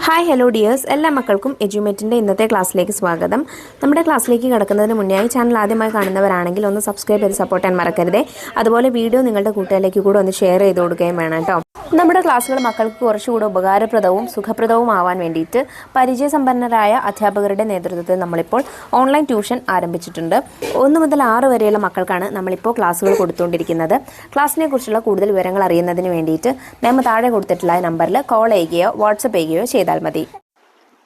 Hi hello dears എല്ലാ മക്കൾക്കും എജ്യൂമേറ്റിൻ്റെ ഇന്നത്തെ ക്ലാസ്സിലേക്ക് സ്വാഗതം. നമ്മുടെ ക്ലാസ്സിലേക്ക് കടക്കുന്നതിന് മുന്നേയായി ചാനൽ ആദ്യമായി കാണുന്നവരാണെങ്കിൽ ഒന്ന് സബ്സ്ക്രൈബ് ചെയ്ത് സപ്പോർട്ട് ചെയ്യാൻ മറക്കരുതേ. അതുപോലെ വീഡിയോ നിങ്ങളുടെ കൂട്ടുകാരിലേക്ക് കൂടെ ഒന്ന് ഷെയർ ചെയ്ത് കൊടുക്കുകയും വേണം കേട്ടോ. നമ്മുടെ ക്ലാസ്സുകൾ മക്കൾക്ക് കുറച്ചുകൂടെ ഉപകാരപ്രദവും സുഖപ്രദവും ആവാൻ വേണ്ടിയിട്ട് പരിചയസമ്പന്നരായ അധ്യാപകരുടെ നേതൃത്വത്തിൽ നമ്മളിപ്പോൾ ഓൺലൈൻ ട്യൂഷൻ ആരംഭിച്ചിട്ടുണ്ട്. 1 മുതൽ 6 വരെയുള്ള മക്കൾക്കാണ് നമ്മളിപ്പോൾ ക്ലാസ്സുകൾ കൊടുത്തുകൊണ്ടിരിക്കുന്നത്. ക്ലാസ്സിനെ കുറിച്ചുള്ള കൂടുതൽ വിവരങ്ങൾ അറിയുന്നതിന് വേണ്ടിയിട്ട് നമ്മൾ താഴെ കൊടുത്തിട്ടുള്ള നമ്പറിൽ കോൾ ചെയ്യുകയോ വാട്സപ്പ് ചെയ്യുകയോ ചെയ്താൽ മതി.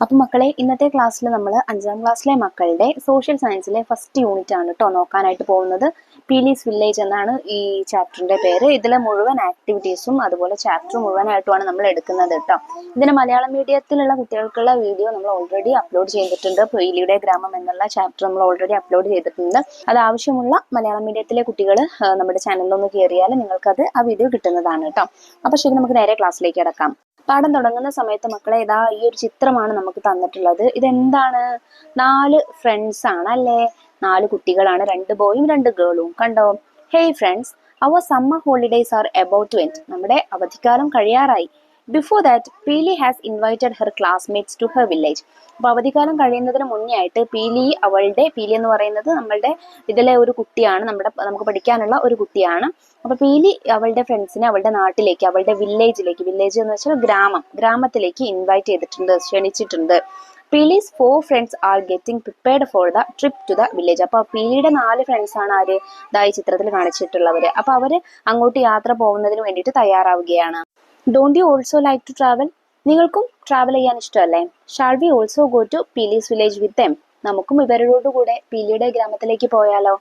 അപ്പം മക്കളെ, ഇന്നത്തെ ക്ലാസ്സിൽ നമ്മൾ 5ാം ക്ലാസ്സിലെ മക്കളുടെ സോഷ്യൽ സയൻസിലെ ഫസ്റ്റ് യൂണിറ്റ് ആണ് കേട്ടോ നോക്കാനായിട്ട് പോകുന്നത്. പീലീസ് വില്ലേജ് എന്നാണ് ഈ ചാപ്റ്ററിന്റെ പേര്. ഇതിലെ മുഴുവൻ ആക്ടിവിറ്റീസും അതുപോലെ ചാപ്റ്റർ മുഴുവനായിട്ടുമാണ് നമ്മൾ എടുക്കുന്നത് കേട്ടോ. ഇതിന് മലയാളം മീഡിയത്തിലുള്ള കുട്ടികൾക്കുള്ള വീഡിയോ നമ്മൾ ഓൾറെഡി അപ്ലോഡ് ചെയ്തിട്ടുണ്ട്. പീലിയുടെ ഗ്രാമം എന്നുള്ള ചാപ്റ്റർ നമ്മൾ ഓൾറെഡി അപ്ലോഡ് ചെയ്തിട്ടുണ്ട്. അത് ആവശ്യമുള്ള മലയാളം മീഡിയത്തിലെ കുട്ടികൾ നമ്മുടെ ചാനലിലൊന്ന് കയറിയാൽ നിങ്ങൾക്കത് ആ വീഡിയോ കിട്ടുന്നതാണ് കേട്ടോ. അപ്പോൾ ശരി, നമുക്ക് നേരെ ക്ലാസ്സിലേക്ക് കിടക്കാം. പാഠം തുടങ്ങുന്ന സമയത്ത് മക്കളെ ഇതാ ഈ ഒരു ചിത്രമാണ് നമുക്ക് തന്നിട്ടുള്ളത്. ഇതെന്താണ്? 4 ഫ്രണ്ട്സ് ആണ് അല്ലേ? 4 കുട്ടികളാണ്, 2 ബോയും 2 ഗേളും. കണ്ടോ? Hey friends, our summer holidays are about to end. നമ്മുടെ അവധിക്കാലം കഴിയാറായി. Before that Peeli has invited her classmates to her village. അപ്പൊ അവധിക്കാലം കഴിയുന്നതിന് മുന്നേ ആയിട്ട് പീലി എന്ന് പറയുന്നത് നമ്മളുടെ ഇതിലെ ഒരു കുട്ടിയാണ്, നമുക്ക് പഠിക്കാനുള്ള ഒരു കുട്ടിയാണ്. അപ്പൊ പീലി അവളുടെ ഫ്രണ്ട്സിനെ അവളുടെ നാട്ടിലേക്ക്, അവളുടെ വില്ലേജ് എന്ന് വെച്ചാൽ ഗ്രാമത്തിലേക്ക് ഇൻവൈറ്റ് ചെയ്തിട്ടുണ്ട്, ക്ഷണിച്ചിട്ടുണ്ട്. Peeli's 4 friends are getting prepared for the trip to the village. അപ്പൊ പീലിയുടെ 4 ഫ്രണ്ട്സ് ആണ് ആര് ഈ ചിത്രത്തിൽ കാണിച്ചിട്ടുള്ളവര്. അപ്പൊ അവര് അങ്ങോട്ട് യാത്ര പോകുന്നതിന് വേണ്ടിയിട്ട് തയ്യാറാവുകയാണ്. Don't you also like to travel? നിങ്ങൾക്കും ട്രാവൽ ചെയ്യാൻ ഇഷ്ടമല്ലേ? Shall we also go to Peeli's village with them? നമുക്കും ഇവരോടുകൂടെ പീലിയുടെ ഗ്രാമത്തിലേക്ക് പോയാലോ?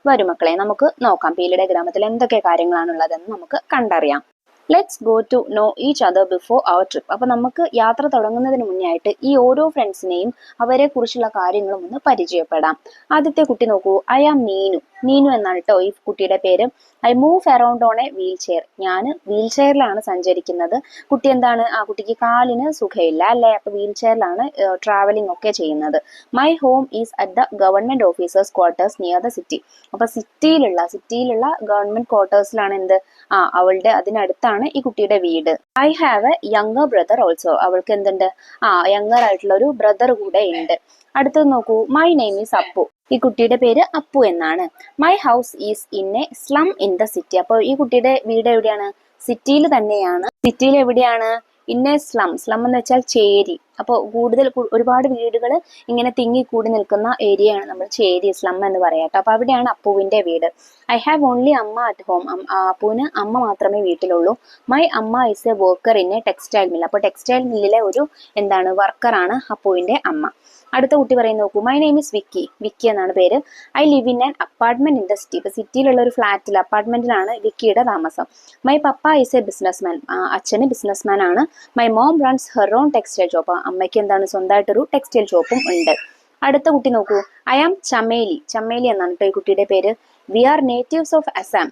വരും മക്കളെ, നമുക്ക് നോക്കാം പീലിയുടെ ഗ്രാമത്തിൽ എന്തൊക്കെ കാര്യങ്ങളാണുള്ളതെന്ന് നമുക്ക് കണ്ടറിയാം. Let's go to know each other before our trip. അപ്പൊ നമുക്ക് യാത്ര തുടങ്ങുന്നതിന് മുന്നേ ആയിട്ട് ഈ ഓരോ ഫ്രണ്ട്സിനെയും അവരെ കുറിച്ചുള്ള കാര്യങ്ങളും ഒന്ന് പരിചയപ്പെടാം. ആദ്യത്തെ കുട്ടി നോക്കൂ, ഐ ആം നീനു എന്നാണ് കേട്ടോ ഈ കുട്ടിയുടെ പേര്. I move around on A wheel chair. ഞാൻ വീൽ ചെയറിലാണ് സഞ്ചരിക്കുന്നത്. കുട്ടി എന്താണ്? ആ കുട്ടിക്ക് കാലിന് സുഖമില്ല അല്ലെ? അപ്പൊ വീൽ ചെയറിലാണ് ട്രാവലിംഗ് ഒക്കെ ചെയ്യുന്നത്. My home is at the government officers quarters near the city. അപ്പൊ സിറ്റിയിലുള്ള ഗവൺമെന്റ് ക്വാർട്ടേഴ്സിലാണ് എന്ത്? അവളുടെ അതിനടുത്താണ് ഈ കുട്ടിയുടെ വീട്. I have A younger brother also. അവൾക്ക് എന്തുണ്ട്? യങ്ങർ ആയിട്ടുള്ള ഒരു ബ്രദർ കൂടെ ഉണ്ട്. അടുത്തത് നോക്കൂ, മൈ നെയിം ഈസ് അപ്പു. ഈ കുട്ടിയുടെ പേര് അപ്പു എന്നാണ്. My house is in a slum in the city. അപ്പോൾ ഈ കുട്ടിയുടെ വീട് എവിടെയാണ്? സിറ്റിയിൽ തന്നെയാണ്. സിറ്റിയിൽ എവിടെയാണ്? ഇൻ എ സ്ലം എന്ന് വെച്ചാൽ ചേരി. അപ്പോൾ ഒരുപാട് വീടുകൾ ഇങ്ങനെ തിങ്ങിക്കൂടി നിൽക്കുന്ന ഏരിയയാണ് നമ്മൾ ചേരി, സ്ലം എന്ന് പറയാട്ടോ. അപ്പൊ അവിടെയാണ് അപ്പുവിന്റെ വീട്. ഐ ഹാവ് ഓൺലി അമ്മ അറ്റ് ഹോം. അപ്പുവിന് അമ്മ മാത്രമേ വീട്ടിലുള്ളൂ. മൈ അമ്മ is A worker in A textile mill. അപ്പോൾ ടെക്സ്റ്റൈൽ മില്ലിലെ ഒരു വർക്കറാണ് അപ്പുവിന്റെ അമ്മ. അടുത്ത കുട്ടി പറയുന്ന നോക്കൂ, മൈ നെയിം ഇസ് വിക്കി എന്നാണ് പേര്. I live in an apartment in the city. ഇപ്പൊ സിറ്റിയിലുള്ള ഒരു ഫ്ലാറ്റിൽ, അപ്പാർട്ട്മെന്റിലാണ് വിക്കിയുടെ താമസം. My papa is A businessman. അച്ഛന് ബിസിനസ്മാൻ ആണ്. My mom runs her own textile shop. അമ്മയ്ക്ക് സ്വന്തമായിട്ടൊരു ടെക്സ്റ്റൈൽ ഷോപ്പും ഉണ്ട്. അടുത്ത കുട്ടി നോക്കൂ, ഐ ആം ചമേലി എന്നാണ് കേട്ടോ ഈ കുട്ടിയുടെ പേര്. We are natives of Assam.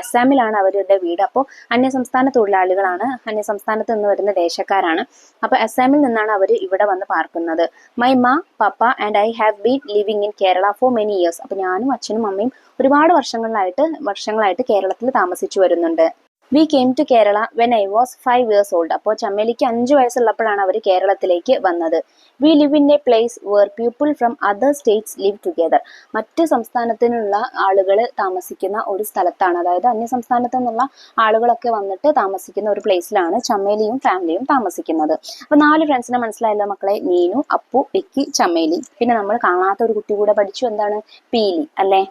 അസാമിലാണ് അവരുടെ വീട്. അപ്പോൾ അന്യസംസ്ഥാന തൊഴിലാളികളാണ്, അന്യസംസ്ഥാനത്ത് നിന്ന് വരുന്ന ദേശക്കാരാണ്. അപ്പൊ അസാമിൽ നിന്നാണ് അവർ ഇവിടെ വന്ന് പാർക്കുന്നത്. My ma, papa and I have been living in Kerala for many years. അപ്പൊ ഞാനും അച്ഛനും അമ്മയും ഒരുപാട് വർഷങ്ങളായിട്ട് കേരളത്തിൽ താമസിച്ചു വരുന്നുണ്ട്. We came to Kerala when I was 5 years old. അപ്പോൾ ചമ്മേലിക്ക് 5 വയസ്സുള്ളപ്പോഴാണ് അവർ കേരളത്തിലേക്ക് വന്നത്. We live in a place where people from other states live together. മറ്റ് സംസ്ഥാനത്തിനുള്ള ആളുകൾ താമസിക്കുന്ന ഒരു സ്ഥലത്താണ്, അതായത് അന്യ സംസ്ഥാനത്തു നിന്നുള്ള ആളുകളൊക്കെ വന്നിട്ട് താമസിക്കുന്ന ഒരു പ്ലേസിലാണ് ചമ്മേലിയും ഫാമിലിയും താമസിക്കുന്നത്. അപ്പൊ 4 ഫ്രണ്ട്സിനെ മനസ്സിലായല്ലോ മക്കളെ? നീനു, അപ്പു, വിക്കി, ചമ്മേലി. പിന്നെ നമ്മൾ കാണാത്ത ഒരു കുട്ടി കൂടെ പഠിച്ചു, എന്താണ്? പീലി അല്ലേ?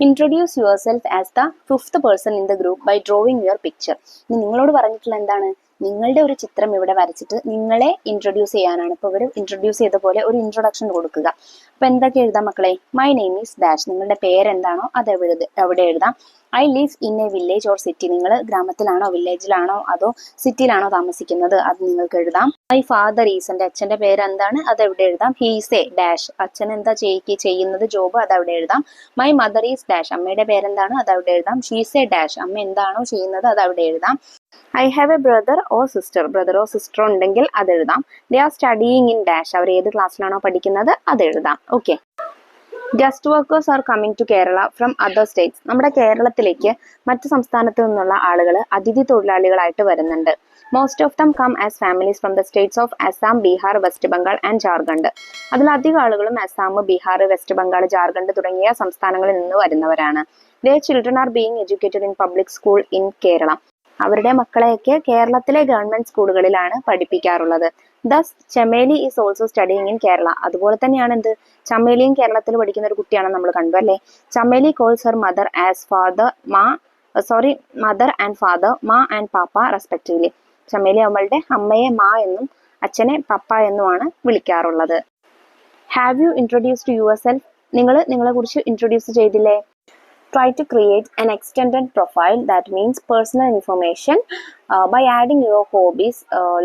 Introduce yourself as the 5th person in the group by drawing your picture. ഇനി നിങ്ങളോട് പറഞ്ഞിട്ടുള്ള എന്താണ്? നിങ്ങളുടെ ഒരു ചിത്രം ഇവിടെ വരച്ചിട്ട് നിങ്ങളെ ഇൻട്രൊഡ്യൂസ് ചെയ്യാനാണ്. ഇപ്പൊ ഇവർ ഇൻട്രൊഡ്യൂസ് ചെയ്ത പോലെ ഒരു ഇൻട്രൊഡക്ഷൻ കൊടുക്കുക. അപ്പൊ എന്തൊക്കെ എഴുതാം മക്കളെ? My name is dash. നിങ്ങളുടെ പേരെന്താണോ അത് അവിടെ എഴുതാം. I live in A village or city. നിങ്ങൾ ഗ്രാമത്തിലാണോ വില്ലേജിലാണോ അതോ സിറ്റിയിലാണോ താമസിക്കുന്നത് അത് നിങ്ങൾക്ക് എഴുതാം. My father is. എൻ്റെ അച്ഛന്റെ പേര് എന്താണ്? അത് എവിടെ എഴുതാം. He's A dash. അച്ഛൻ എന്താ ചെയ്യുന്നത് ജോബ്, അത് അവിടെ എഴുതാം. My mother is dash. അമ്മയുടെ പേരെന്താണ്? അത് അവിടെ എഴുതാം. She's A dash. അമ്മ എന്താണോ ചെയ്യുന്നത് അത് അവിടെ എഴുതാം. I have A brother or sister ഉണ്ടെങ്കിൽ അത് എഴുതാം. They are studying in dash. അവർ ഏത് ക്ലാസ്സിലാണോ പഠിക്കുന്നത് അത് എഴുതാം. Okay, guest workers are coming to Kerala from other states. നമ്മുടെ കേരളത്തിലേക്ക് മറ്റു സംസ്ഥാനത്തു നിന്നുള്ള ആളുകൾ അതിഥി തൊഴിലാളികളായിട്ട് വരുന്നുണ്ട്. Most of them come as families from the states of Assam, Bihar, West Bengal and Jharkhand. അതിലധികം ആളുകളും അസാം, ബീഹാർ, വെസ്റ്റ് ബംഗാൾ, ജാർഖണ്ഡ് തുടങ്ങിയ സംസ്ഥാനങ്ങളിൽ നിന്ന് വരുന്നവരാണ്. Their children are being educated in public school in Kerala. അവരുടെ മക്കളെയൊക്കെ കേരളത്തിലെ ഗവൺമെന്റ് സ്കൂളുകളിലാണ് പഠിപ്പിക്കാറുള്ളത്. Thus Chameli is also studying in Kerala. അതുപോലെ തന്നെയാണ് എന്ത്, ചമേലിയും കേരളത്തിൽ പഠിക്കുന്ന ഒരു കുട്ടിയാണെന്ന് നമ്മൾ കണ്ടു അല്ലേ. Chameli calls her mother as mother and father, ma and papa respectively. Chameli അവളുടെ അമ്മയെ മാ എന്നും അച്ഛനെ പപ്പ എന്നുമാണ് വിളിക്കാറുള്ളത്. Have you introduced yourself? നിങ്ങളെ കുറിച്ച് ഇൻട്രൊഡ്യൂസ് ചെയ്തില്ലേ? Try to create an extended profile, that means personal information, by adding your hobbies,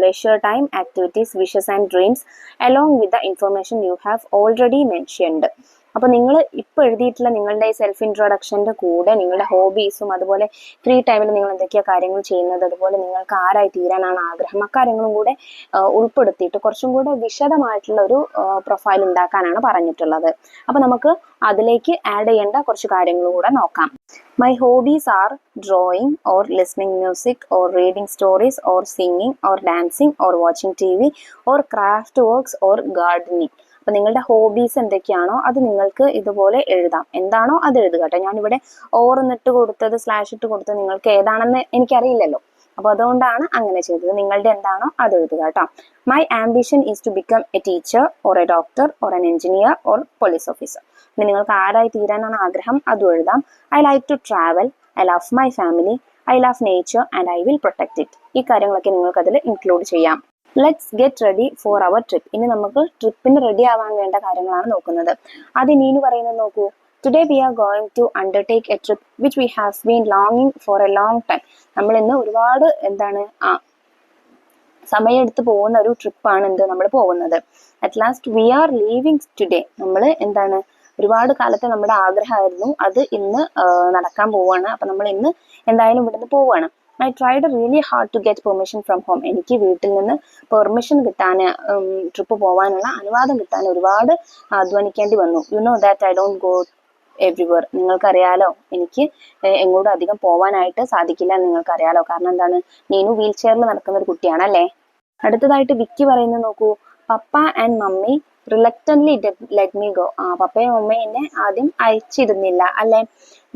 leisure time, activities, wishes and dreams along with the information you have already mentioned. അപ്പോൾ നിങ്ങൾ ഇപ്പോൾ എഴുതിയിട്ടുള്ള നിങ്ങളുടെ self ഇൻട്രൊഡക്ഷൻ്റെ കൂടെ നിങ്ങളുടെ ഹോബീസും അതുപോലെ ഫ്രീ ടൈമിൽ നിങ്ങൾ എന്തൊക്കെയാണ് കാര്യങ്ങൾ ചെയ്യുന്നത്, അതുപോലെ നിങ്ങൾക്ക് ആരായി തീരാനാണ് ആഗ്രഹം, അക്കാര്യങ്ങളും കൂടെ ഉൾപ്പെടുത്തിയിട്ട് കുറച്ചും കൂടെ വിശദമായിട്ടുള്ള ഒരു പ്രൊഫൈൽ ഉണ്ടാക്കാനാണ് പറഞ്ഞിട്ടുള്ളത്. അപ്പോൾ നമുക്ക് അതിലേക്ക് ആഡ് ചെയ്യേണ്ട കുറച്ച് കാര്യങ്ങൾ കൂടെ നോക്കാം. My hobbies are drawing or listening music or reading stories or singing or dancing or watching TV or craft works or gardening. അപ്പം നിങ്ങളുടെ ഹോബീസ് എന്തൊക്കെയാണോ അത് നിങ്ങൾക്ക് ഇതുപോലെ എഴുതാം. എന്താണോ അത് എഴുതുക കേട്ടോ. ഞാനിവിടെ ഓർന്നിട്ട് കൊടുത്തത് സ്ലാഷ് ഇട്ട് കൊടുത്തത് നിങ്ങൾക്ക് ഏതാണെന്ന് എനിക്കറിയില്ലല്ലോ. അപ്പോൾ അതുകൊണ്ടാണ് അങ്ങനെ ചെയ്തത്. നിങ്ങളുടെ എന്താണോ അത് എഴുതുക കേട്ടോ. My ambition is to become a teacher or a doctor or an engineer or police officer. പിന്നെ നിങ്ങൾക്ക് ആരായി തീരാനാണ് ആഗ്രഹം അതും എഴുതാം. I like to travel, I love my family, I love nature and I will protect it. ഈ കാര്യങ്ങളൊക്കെ നിങ്ങൾക്ക് അതിൽ ഇൻക്ലൂഡ് ചെയ്യാം. Let's get ready for our trip. ഇനി നമുക്ക് ട്രിപ്പിന് റെഡി ആവാൻ വേണ്ട കാര്യങ്ങളാണ് നോക്കുന്നത്. അത് നീനു പറയുന്നത് നോക്കൂ. Today we are going to undertake a trip which we have been ലോങ്ങിങ് ഫോർ എ ലോങ് ടൈം. നമ്മൾ ഇന്ന് ഒരുപാട് സമയമെടുത്ത് പോകുന്ന ഒരു ട്രിപ്പാണ് നമ്മൾ പോകുന്നത്. At last we are leaving today. നമ്മൾ ഒരുപാട് കാലത്തെ നമ്മുടെ ആഗ്രഹമായിരുന്നു, അത് ഇന്ന് നടക്കാൻ പോവാണ്. അപ്പൊ നമ്മൾ ഇന്ന് എന്തായാലും ഇവിടുന്ന് പോവാണ്. I tried really hard to get permission from home. എനിക്ക് വീട്ടിൽ നിന്ന് പെർമിഷൻ കിട്ടാൻ, ട്രിപ്പ് പോകാനുള്ള അനുവാദം കിട്ടാൻ ഒരുപാട് അധ്വാനിക്കേണ്ടി വന്നു. You know that I don't go everywhere. നിങ്ങൾക്കറിയാലോ എനിക്ക് എങ്ങോട്ടും അധികം പോകാനായിട്ട് സാധിക്കില്ല എന്ന് നിങ്ങൾക്കറിയാലോ. കാരണം എന്താണ്, നീനു വീൽ ചെയറിൽ നടക്കുന്ന ഒരു കുട്ടിയാണല്ലേ. അടുത്തതായിട്ട് വിക്കി പറയുന്നത് നോക്കൂ. Papa and mummy reluctantly let me go. പപ്പയും അമ്മയും എന്നെ ആദ്യം അയച്ചിരുന്നില്ല അല്ലെ.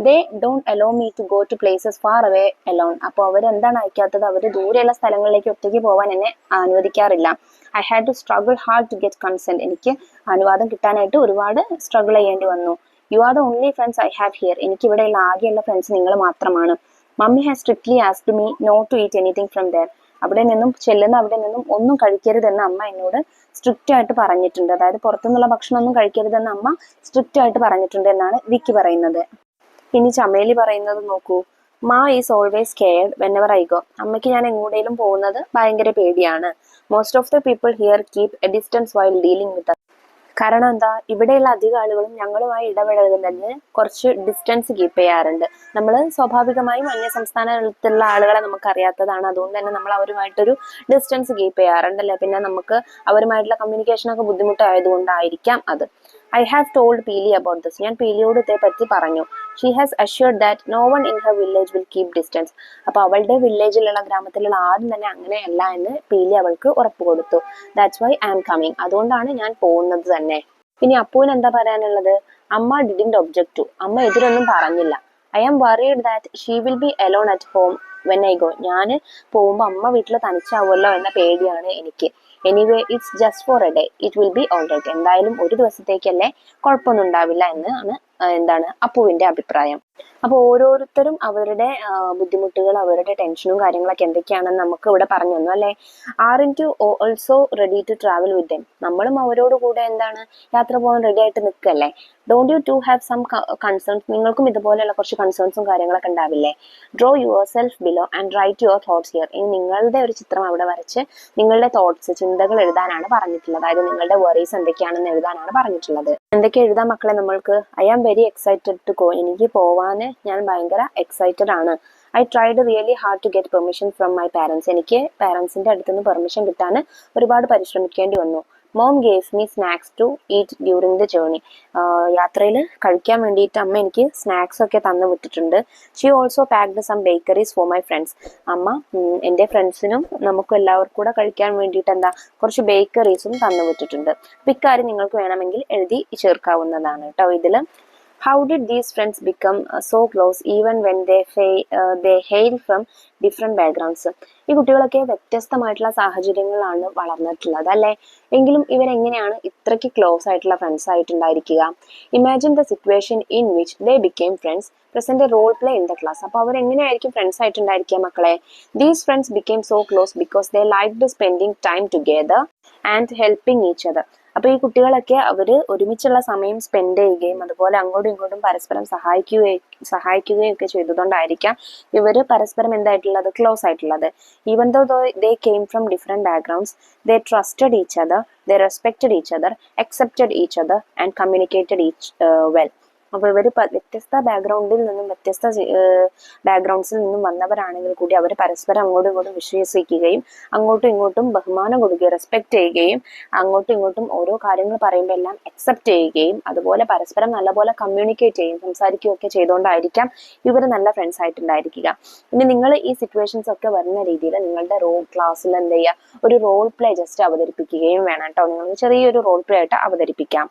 They don't allow me to go to places far away alone. അപ്പോൾ അവരെന്താണ് അയക്കാത്തത്? അവർ ദൂരെയുള്ള സ്ഥലങ്ങളിലേക്ക് ഒറ്റയ്ക്ക് പോകാൻ എന്നെ അനുവദിക്കാറില്ല. I had to struggle hard to get consent. എനിക്ക് അനുവാദം കിട്ടാനായിട്ട് ഒരുപാട് സ്ട്രഗിൾ ചെയ്യേണ്ടി വന്നു. You are the only friends I have here. എനിക്കിവിടെയുള്ള ആകെയുള്ള ഫ്രണ്ട്സ് നിങ്ങൾ മാത്രമാണ്. Mummy has strictly asked me not to eat anything from there. അവിടെ നിന്നും ഒന്നും കഴിക്കരുതെന്ന് അമ്മ എന്നോട് സ്ട്രിക്റ്റ് ആയിട്ട് പറഞ്ഞിട്ടുണ്ട്. അതായത് പുറത്തുനിന്നുള്ള ഭക്ഷണം ഒന്നും കഴിക്കരുതെന്ന് അമ്മ സ്ട്രിക്റ്റ് ആയിട്ട് പറഞ്ഞിട്ടുണ്ട് എന്നാണ് വിക്കി പറയുന്നത്. ഇനി ചമേലി പറയുന്നത് നോക്കൂ. മാ is always cared whenever I go. അമ്മയ്ക്ക് ഞാൻ എങ്ങോട്ടേലും പോകുന്നത് ഭയങ്കര പേടിയാണ്. Most of the people here keep A distance while dealing with. കാരണം എന്താ, ഇവിടെയുള്ള അധിക ആളുകളും ഞങ്ങളുമായി ഇടപഴകുന്നതിന് കുറച്ച് ഡിസ്റ്റൻസ് കീപ്പ് ചെയ്യാറുണ്ട്. നമ്മൾ സ്വാഭാവികമായും അന്യ സംസ്ഥാനത്തിലുള്ള ആളുകളെ നമുക്ക് അറിയാത്തതാണ്. അതുകൊണ്ട് തന്നെ നമ്മൾ അവരുമായിട്ടൊരു ഡിസ്റ്റൻസ് കീപ്പ് ചെയ്യാറുണ്ടല്ലേ. പിന്നെ നമുക്ക് അവരുമായിട്ടുള്ള കമ്മ്യൂണിക്കേഷനൊക്കെ ബുദ്ധിമുട്ടായതുകൊണ്ടായിരിക്കാം അത്. I have told Peeli about this. ഞാൻ പീലിയോട് ഇതേപ്പറ്റി പറഞ്ഞു. She has assured that no one in her village will keep distance. അപ്പോൾ അവളുടെ വില്ലേജിലുള്ള ഗ്രാമത്തിലുള്ള ആരും തന്നെ അങ്ങനെയല്ല എന്ന് പീലി അവൾക്ക് ഉറപ്പ് കൊടുത്തു. That's why I am coming. അതുകൊണ്ടാണ് ഞാൻ പോകുന്നത് തന്നെ. ഇനി അപ്പുവിന് എന്താ പറയാനുള്ളത്? അമ്മ ഡിഡിന്റ് ഒബ്ജക്ട് ടു. അമ്മ എതിരൊന്നും പറഞ്ഞില്ല. I am worried that she will be alone at home when I go. ഞാൻ പോകുമ്പോൾ അമ്മ വീട്ടിൽ തനിച്ചാവുമല്ലോ എന്ന പേടിയാണ് എനിക്ക്. Anyway it's just for a day, it will be all right. എന്തായാലും ഒരു ദിവസത്തേക്കല്ലേ, കുഴപ്പമൊന്നും ഉണ്ടാവില്ല എന്നാണ് അപ്പുവിന്റെ അഭിപ്രായം. അപ്പോൾ ഓരോരുത്തരും അവരുടെ ബുദ്ധിമുട്ടുകൾ, അവരുടെ ടെൻഷനും കാര്യങ്ങളൊക്കെ എന്തൊക്കെയാണെന്ന് നമുക്ക് ഇവിടെ പറഞ്ഞു തന്നു അല്ലേ. Aren't too also ready to travel with them. നമ്മളും അവരോട് കൂടെ യാത്ര പോകാൻ റെഡി ആയിട്ട് നിൽക്കല്ലേ. Don't you too have some concerns. നിങ്ങൾക്കും ഇതുപോലെയുള്ള കുറച്ച് കൺസേൺസും കാര്യങ്ങളൊക്കെ ഉണ്ടാവില്ലേ. Draw yourself below and write your thoughts here. ഇനി നിങ്ങളുടെ ഒരു ചിത്രം അവിടെ വരച്ച് നിങ്ങളുടെ തോട്ട്സ്, ചിന്തകൾ എഴുതാനാണ് പറഞ്ഞിട്ടുള്ളത്. അതായത് നിങ്ങളുടെ വറീസ് എന്തൊക്കെയാണെന്ന് എഴുതാനാണ് പറഞ്ഞിട്ടുള്ളത്. എന്തൊക്കെ എഴുതാൻ മക്കളെ നമ്മൾക്ക്? I am very excited to go. എനിക്ക് പോവാന് ഞാൻ ഭയങ്കര എക്സൈറ്റഡ് ആണ്. I tried really hard to get permission from my parents. എനിക്ക് പാരൻസിന്റെ അടുത്തുനിന്ന് പെർമിഷൻ കിട്ടാൻ ഒരുപാട് പരിശ്രമിക്കേണ്ടി വന്നു. Mom gave me snacks to eat during the journey. യാത്രയിൽ കഴിക്കാൻ വേണ്ടിയിട്ട് അമ്മ എനിക്ക് സ്നാക്സ് ഒക്കെ തന്നു വിട്ടിട്ടുണ്ട്. She also packed some bakeries for my friends. അമ്മ എൻ്റെ ഫ്രണ്ട്സിനും നമുക്കും എല്ലാവർക്കും കൂടെ കഴിക്കാൻ വേണ്ടിയിട്ട് കുറച്ച് ബേക്കറീസും തന്നു വിട്ടിട്ടുണ്ട്. അപ്പം ഇക്കാര്യം നിങ്ങൾക്ക് വേണമെങ്കിൽ എഴുതി ചേർക്കാവുന്നതാണ് കേട്ടോ ഇതിൽ. How did these friends become so close even when they hail from different backgrounds? ഈ കുട്ടികളൊക്കെ വ്യത്യസ്തമായിട്ടുള്ള സാഹചര്യങ്ങളിലാണ് വളർന്നിട്ടുള്ളത് അല്ലേ? എങ്കിലും ഇവരെങ്ങനെയാണ് ഇത്രയ്ക്ക് ക്ലോസ് ആയിട്ടുള്ള ഫ്രണ്ട്സ് ആയിട്ടുണ്ടായിരിക്കുക? Imagine the situation in which they became friends. Present role play in the class. അപ്പോൾ അവരെങ്ങനെയായിരിക്കും ഫ്രണ്ട്സ് ആയിട്ടുണ്ടായിരിക്കുക മക്കളെ? These friends became so close because they liked spending time together and helping each other. അപ്പോൾ ഈ കുട്ടികളൊക്കെ അവർ ഒരുമിച്ചുള്ള സമയം സ്പെൻഡ് ചെയ്യുകയും അതുപോലെ അങ്ങോട്ടും ഇങ്ങോട്ടും പരസ്പരം സഹായിക്കുകയും ഒക്കെ ചെയ്തതുകൊണ്ടായിരിക്കാം ഇവർ പരസ്പരം എന്തായിട്ടുള്ളത്, ക്ലോസ് ആയിട്ടുള്ളത്. Even though they came from different backgrounds, they trusted each other, they respected each other, accepted each other and communicated each well. അപ്പോൾ ഇവർ വ്യത്യസ്ത ബാക്ക്ഗ്രൗണ്ട്സിൽ നിന്നും വന്നവരാണെങ്കിൽ കൂടി അവർ പരസ്പരം അങ്ങോട്ടും ഇങ്ങോട്ടും വിശ്വസിക്കുകയും അങ്ങോട്ടും ഇങ്ങോട്ടും ബഹുമാനം കൊടുക്കുകയും റെസ്പെക്ട് ചെയ്യുകയും അങ്ങോട്ടും ഇങ്ങോട്ടും ഓരോ കാര്യങ്ങൾ പറയുമ്പോൾ എല്ലാം അക്സെപ്റ്റ് ചെയ്യുകയും അതുപോലെ പരസ്പരം നല്ലപോലെ കമ്മ്യൂണിക്കേറ്റ് ചെയ്യും, സംസാരിക്കുകയൊക്കെ ചെയ്തുകൊണ്ടായിരിക്കാം ഇവർ നല്ല ഫ്രണ്ട്സ് ആയിട്ടുണ്ടായിരിക്കുക. ഇനി നിങ്ങൾ ഈ സിറ്റുവേഷൻസ് ഒക്കെ വരുന്ന രീതിയിൽ നിങ്ങളുടെ ക്ലാസ്സിൽ എന്ത് ചെയ്യുക, ഒരു റോൾ പ്ലേ ജസ്റ്റ് അവതരിപ്പിക്കുകയും വേണം കേട്ടോ. നിങ്ങൾ ചെറിയൊരു റോൾ പ്ലേ ആയിട്ട് അവതരിപ്പിക്കാം.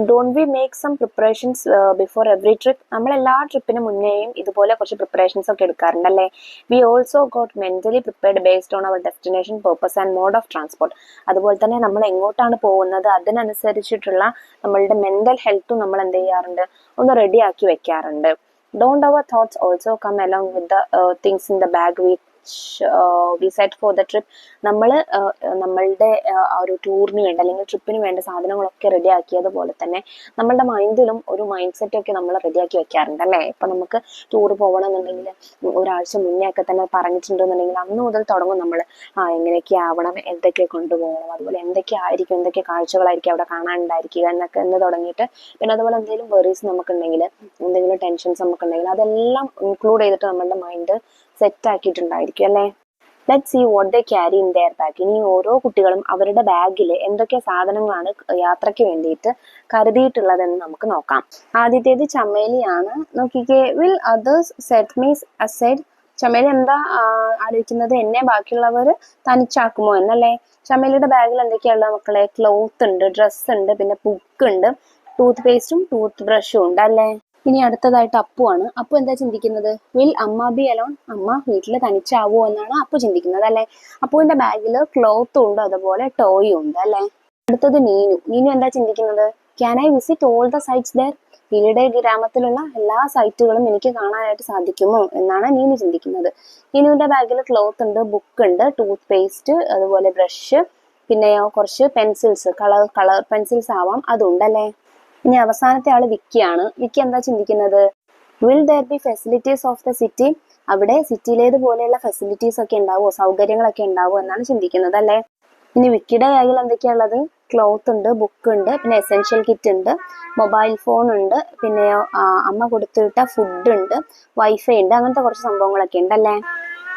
Don't we make some preparations before every trip. നമ്മൾ എല്ലാ ട്രിപ്പിന് മുന്നേയും ഇതുപോലെ കുറച്ച് പ്രിപ്പറേഷൻസ് ഒക്കെ എടുക്കാറുണ്ടല്ലേ? We also got mentally prepared based on our destination purpose and mode of transport. അതുപോലെ തന്നെ നമ്മൾ എങ്ങോട്ടാണ് പോകുന്നത് അതിനനുസരിച്ചിട്ടുള്ള നമ്മളുടെ മെന്റൽ ഹെൽത്തും നമ്മൾ എന്ത് ചെയ്യാറുണ്ട്, ഒന്ന് റെഡി ആക്കി വെക്കാറുണ്ട്. Don't our thoughts also come along with the things in the bag we set for the trip. നമ്മൾ നമ്മളുടെ ആ ഒരു ടൂറിന് വേണ്ട അല്ലെങ്കിൽ ട്രിപ്പിന് വേണ്ട സാധനങ്ങളൊക്കെ റെഡി ആക്കിയതുപോലെ തന്നെ നമ്മളുടെ മൈൻഡിലും ഒരു മൈൻഡ് സെറ്റ് ഒക്കെ നമ്മൾ റെഡിയാക്കി വെക്കാറുണ്ട് അല്ലേ? ഇപ്പൊ നമുക്ക് ടൂർ പോകണമെന്നുണ്ടെങ്കിൽ ഒരാഴ്ച മുന്നേ ഒക്കെ തന്നെ പറഞ്ഞിട്ടുണ്ടെന്നുണ്ടെങ്കിൽ അന്ന് മുതൽ തുടങ്ങും നമ്മൾ എങ്ങനെയൊക്കെ ആവണം, എന്തൊക്കെ കൊണ്ടുപോകണം, അതുപോലെ എന്തൊക്കെ ആയിരിക്കും, എന്തൊക്കെ കാഴ്ചകളായിരിക്കും അവിടെ കാണാനുണ്ടായിരിക്കുക എന്ന് തുടങ്ങിയിട്ട് പിന്നെ അതുപോലെ എന്തെങ്കിലും വെറീസ് നമുക്കുണ്ടെങ്കിൽ എന്തെങ്കിലും ടെൻഷൻസ് നമുക്കുണ്ടെങ്കിൽ അതെല്ലാം ഇൻക്ലൂഡ് ചെയ്തിട്ട് നമ്മളുടെ മൈൻഡ് സെറ്റ് ആക്കിയിട്ടുണ്ടായിരിക്കും അല്ലേ? Let see what they carry in their bag. ഇനി ഓരോ കുട്ടികളും അവരുടെ ബാഗിൽ എന്തൊക്കെ സാധനങ്ങളാണ് യാത്രയ്ക്ക് വേണ്ടിയിട്ട് കരുതിയിട്ടുള്ളതെന്ന് നമുക്ക് നോക്കാം. ആദ്യത്തേത് ചമേലിയാണ്. നോക്കിക്കേ, will others set me aside. Chameli എന്താ ആലോചിക്കുന്നത്, എന്നെ ബാക്കിയുള്ളവർ തനിച്ചാക്കുമോ എന്നല്ലേ? ചമേലിയുടെ ബാഗിൽ എന്തൊക്കെയാണുള്ളത് മക്കളെ? ക്ലോത്ത് ഉണ്ട്, ഡ്രസ്സ് ഉണ്ട്, പിന്നെ ബുക്ക് ഉണ്ട്, ടൂത്ത് പേസ്റ്റും ടൂത്ത് ബ്രഷും ഉണ്ട് അല്ലേ? ഇനി അടുത്തതായിട്ട് അപ്പുവാണ്. അപ്പു എന്താ ചിന്തിക്കുന്നത്? വിൽ അമ്മ ബി അലോൺ. അമ്മ വീട്ടിൽ തനിച്ചാവോ എന്നാണ് അപ്പു ചിന്തിക്കുന്നത് അല്ലെ? അപ്പുവിന്റെ ബാഗിൽ ക്ലോത്തും ഉണ്ട് അതുപോലെ ടോയും ഉണ്ട് അല്ലെ? അടുത്തത് നീനു. നീനു എന്താ ചിന്തിക്കുന്നത്? Can I visit all the sights there. നീനുടെ ഗ്രാമത്തിലുള്ള എല്ലാ സൈറ്റുകളും എനിക്ക് കാണാനായിട്ട് സാധിക്കുമോ എന്നാണ് നീനു ചിന്തിക്കുന്നത്. നീനുവിന്റെ ബാഗിൽ ക്ലോത്ത് ഉണ്ട്, ബുക്ക് ഉണ്ട്, ടൂത്ത് പേസ്റ്റ്, അതുപോലെ ബ്രഷ്, പിന്നെയോ കുറച്ച് പെൻസിൽസ്, കളർ പെൻസിൽസ് ആവാം, അതുണ്ടല്ലേ? ഇനി അവസാനത്തെ ആള് വിക്കിയാണ്. വിക്കി എന്താ ചിന്തിക്കുന്നത്? Will there be facilities of the city. അവിടെ സിറ്റിയിലേതുപോലെയുള്ള ഫെസിലിറ്റീസ് ഒക്കെ ഉണ്ടാവുമോ, സൗകര്യങ്ങളൊക്കെ ഉണ്ടാവുമോ എന്നാണ് ചിന്തിക്കുന്നത് അല്ലേ? ഇനി വിക്കിയുടെ ബാഗിൽ എന്തൊക്കെയാണുള്ളത്? ക്ലോത്ത് ഉണ്ട്, ബുക്ക് ഉണ്ട്, പിന്നെ എസെൻഷ്യൽ കിറ്റ് ഉണ്ട്, മൊബൈൽ ഫോൺ ഉണ്ട്, പിന്നെ അമ്മ കൊടുത്തുവിട്ട ഫുഡ് ഉണ്ട്, വൈഫൈ ഉണ്ട്, അങ്ങനത്തെ കുറച്ച് സംഭവങ്ങളൊക്കെ ഉണ്ട് അല്ലേ?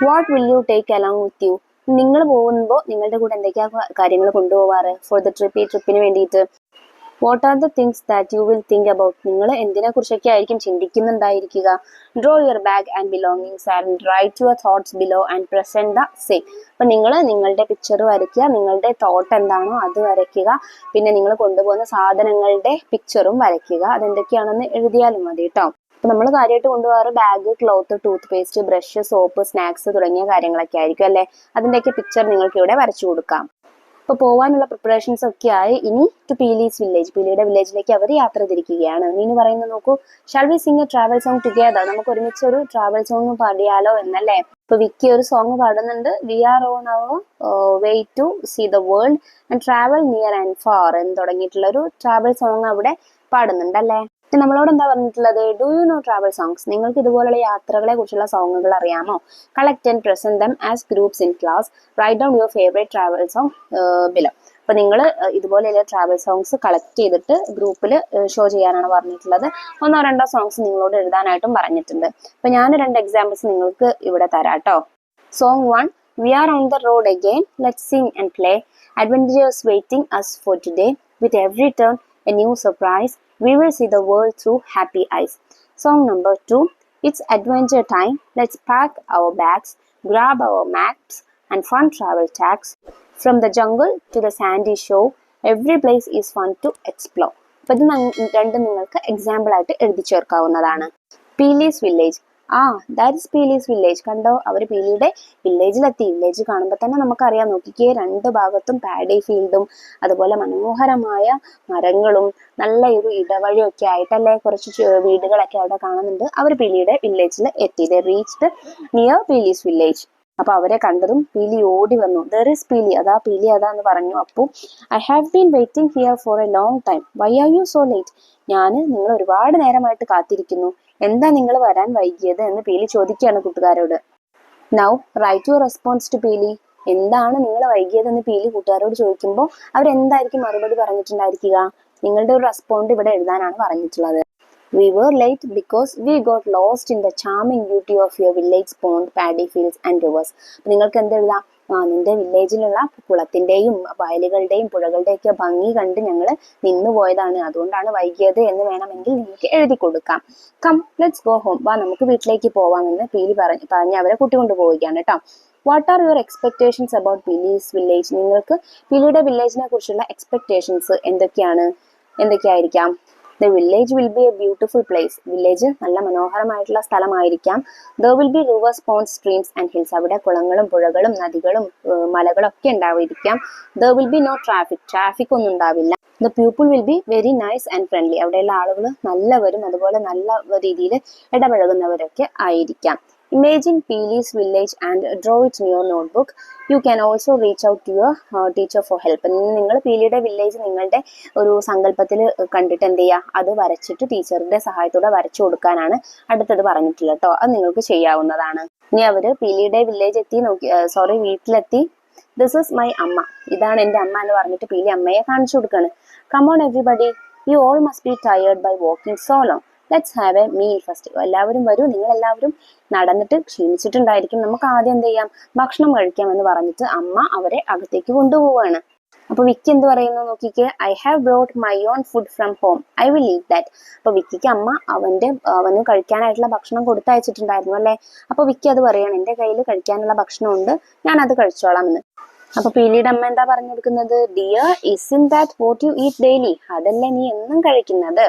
What will you take along with you. നിങ്ങൾ പോകുമ്പോൾ നിങ്ങളുടെ കൂടെ എന്തൊക്കെയാ കാര്യങ്ങൾ കൊണ്ടുപോവാറ് ഫോർ ദ ട്രിപ്പ്, ഈ ട്രിപ്പിന് വേണ്ടിയിട്ട്? What are the things that you will think about. നിങ്ങൾ എന്തിനെ കുറിച്ചൊക്കെ ആയിരിക്കും ചിന്തിക്കുന്നുണ്ടായിരിക്കുക? Draw your bag and belongings and write your thoughts below and present the same. അപ്പം നിങ്ങൾ നിങ്ങളുടെ പിക്ചർ വരയ്ക്കുക, നിങ്ങളുടെ തോട്ട് എന്താണോ അത് വരയ്ക്കുക, പിന്നെ നിങ്ങൾ കൊണ്ടുപോകുന്ന സാധനങ്ങളുടെ പിക്ചറും വരയ്ക്കുക. അതെന്തൊക്കെയാണെന്ന് എഴുതിയാലും മതി കേട്ടോ. അപ്പം നമ്മൾ കാര്യമായിട്ട് കൊണ്ടുപോകാറ് bag, cloth, toothpaste, brush, soap, snacks തുടങ്ങിയ കാര്യങ്ങളൊക്കെ ആയിരിക്കും അല്ലേ? അതിൻ്റെയൊക്കെ പിക്ചർ നിങ്ങൾക്ക് ഇവിടെ വരച്ചു കൊടുക്കാം. അപ്പോൾ പോകാനുള്ള പ്രിപ്പറേഷൻസ് ഒക്കെ ആയി. ഇനി ടു പീലീസ് വില്ലേജ്. പീലിയുടെ വില്ലേജിലേക്ക് അവർ യാത്ര തിരിക്കുകയാണ്. നീനു പറയുന്നത് നോക്കൂ, shall we sing a travel song together. നമുക്ക് ഒരുമിച്ച് ഒരു ട്രാവൽ സോങ് പാടിയാലോ എന്നല്ലേ? ഇപ്പൊ വിക്കി ഒരു സോങ് പാടുന്നുണ്ട്. We are on our way to see the world and travel near and far എന്ന് തുടങ്ങിയിട്ടുള്ള ഒരു ട്രാവൽ സോങ് അവിടെ പാടുന്നുണ്ട് അല്ലേ? നമ്മളോട് എന്താ പറഞ്ഞിട്ടുള്ളത്? Do you know travel songs. നിങ്ങൾക്ക് ഇതുപോലുള്ള യാത്രകളെ കുറിച്ചുള്ള സോങ്ങുകൾ അറിയാമോ? Collect and present them as groups in class. Write down your favourite travel song below. അപ്പൊ നിങ്ങൾ ഇതുപോലെയുള്ള ട്രാവൽ സോങ്സ് കളക്ട് ചെയ്തിട്ട് ഗ്രൂപ്പിൽ ഷോ ചെയ്യാനാണ് പറഞ്ഞിട്ടുള്ളത്. 1 or 2 സോങ്സ് നിങ്ങളോട് എഴുതാനായിട്ടും പറഞ്ഞിട്ടുണ്ട്. അപ്പൊ ഞാൻ 2 എക്സാമ്പിൾസ് നിങ്ങൾക്ക് ഇവിടെ തരാം കേട്ടോ. Song 1, we are on the road again, let's sing and play. Adventures waiting us for today. With every turn, a new surprise. We will see the world through happy eyes. Song number 2. It's adventure time. Let's pack our bags, grab our maps and fun travel tags. From the jungle to the sandy shore, every place is fun to explore. അപ്പോൾ ഇത് രണ്ടും നിങ്ങൾക്ക് example ആയിട്ട് എഴുതി ചേർക്കാവുന്നതാണ്. Peeli's village. That is Peeli's village. കണ്ടോ, അവർ പീലിയുടെ വില്ലേജിലെത്തി. Village കാണുമ്പോൾ തന്നെ നമുക്കറിയാം. നോക്കിക്കേ, രണ്ട് ഭാഗത്തും പാഡി ഫീൽഡും അതുപോലെ മനോഹരമായ മരങ്ങളും നല്ല ഒരു ഇടവഴിയൊക്കെ ആയിട്ടല്ലേ കുറച്ച് വീടുകളൊക്കെ അവിടെ കാണുന്നുണ്ട്. അവർ പീലിയുടെ വില്ലേജിൽ എത്തി. ദേ റീച്ച്ഡ് നിയർ പീലീസ് വില്ലേജ്. അപ്പൊ അവരെ കണ്ടതും പീലി ഓടി വന്നു. ദർ ഇസ് പീലി, അതാ പീലി അതാന്ന് പറഞ്ഞു. Appu I have been waiting here for a long time. Why are you so late? ഞാൻ നിങ്ങൾ ഒരുപാട് നേരമായിട്ട് കാത്തിരിക്കുന്നു. എന്താ നിങ്ങൾ വരാൻ വൈകിയത് എന്ന് പീലി ചോദിക്കുകയാണ് കൂട്ടുകാരോട്. Now write your response to Peeli. എന്താണ് നിങ്ങൾ വൈകിയതെന്ന് പീലി കൂട്ടുകാരോട് ചോദിക്കുമ്പോൾ അവരെന്തായിരിക്കും മറുപടി പറഞ്ഞിട്ടുണ്ടായിരിക്കുക? നിങ്ങളുടെ ഒരു റെസ്പോണ്ട് ഇവിടെ എഴുതാനാണ് പറഞ്ഞിട്ടുള്ളത്. We were late because we got lost in the charming beauty of your village pond, paddy fields and rivers. നിങ്ങൾക്ക് എന്തെഴുതാം? നിന്റെ വില്ലേജിലുള്ള കുളത്തിന്റെയും വയലുകളുടെയും പുഴകളുടെയൊക്കെ ഭംഗി കണ്ട് ഞങ്ങൾ നിന്നുപോയതാണ്, അതുകൊണ്ടാണ് വൈകിയത് എന്ന് വേണമെങ്കിൽ നിങ്ങൾക്ക് എഴുതി കൊടുക്കാം. Come let's go home. നമുക്ക് വീട്ടിലേക്ക് പോവാമെന്ന് പീലി പറഞ്ഞ് അവരെ കൂട്ടിക്കൊണ്ടു പോവുകയാണ് കേട്ടോ. What are your expectations about Peeli's village? നിങ്ങൾക്ക് പീലിയുടെ വില്ലേജിനെ കുറിച്ചുള്ള എക്സ്പെക്ടേഷൻസ് എന്തൊക്കെയായിരിക്കാം? The village will be a beautiful place. Village നല്ല മനോഹരമായിട്ടുള്ള സ്ഥലമായിരിക്കാം. There will be rivers, ponds, streams and hills. അവിടെ കുളങ്ങളും പുഴകളും നദികളും മലകളും ഒക്കെ ഉണ്ടായിരിക്കാം. There will be no traffic. Traffic ഒന്നും ഉണ്ടാവില്ല. The people will be very nice and friendly. അവിടെയുള്ള ആളുകൾ നല്ലവരും അതുപോലെ നല്ല രീതിയിൽ ഇടപഴകുന്നവരൊക്കെ ആയിരിക്കാം. Imagine Pili's village and draw it in your notebook. You can also reach out to your teacher for help. നിങ്ങൾ പീലിയുടെ village നിങ്ങളുടെ ഒരു സങ്കല്പത്തിൽ കണ്ടിട്ട് എന്ത് ചെയ്യുക, അത് വരച്ചിട്ട് ടീച്ചറുടെ സഹായത്തോടെ വരച്ചു കൊടുക്കാനാണ് അടുത്തത് പറഞ്ഞിട്ടുള്ളത് കേട്ടോ. അത് നിങ്ങൾക്ക് ചെയ്യാവുന്നതാണ്. ഇനി അവര് പീലിയുടെ വീട്ടിലെത്തി. ദിസ് ഇസ് മൈ അമ്മ, ഇതാണ് എൻ്റെ അമ്മ എന്ന് പറഞ്ഞിട്ട് പീലി അമ്മയെ കാണിച്ചു കൊടുക്കാണ്. Come on everybody, you all must be tired by walking so long. Let's have a meal first. എല്ലാവരും വരൂ, നിങ്ങൾ എല്ലാവരും നടന്നിട്ട് ക്ഷീണിച്ചിട്ടുണ്ടായിരിക്കും, നമുക്ക് ആദ്യം എന്ത് ചെയ്യാം, ഭക്ഷണം കഴിക്കാമെന്ന് പറഞ്ഞിട്ട് അമ്മ അവരെ അകത്തേക്ക് കൊണ്ടുപോവാണ്. അപ്പൊ വിക്കി എന്ത് പറയുന്നു നോക്കിക്കേ. I have brought my own food from home, I will eat that. അപ്പൊ വിക്കിക്ക് അമ്മ അവന് കഴിക്കാനായിട്ടുള്ള ഭക്ഷണം കൊടുത്തയച്ചിട്ടുണ്ടായിരുന്നു അല്ലെ. അപ്പൊ വിക്കി അത് പറയാണ്, എന്റെ കയ്യിൽ കഴിക്കാനുള്ള ഭക്ഷണം ഉണ്ട്, ഞാൻ അത് കഴിച്ചോളാം എന്ന്. അപ്പൊ പീലിയുടെ അമ്മ എന്താ പറഞ്ഞു കൊടുക്കുന്നത്? Dear, is in that what you eat daily? അതല്ലേ നീ എന്നും കഴിക്കുന്നത്.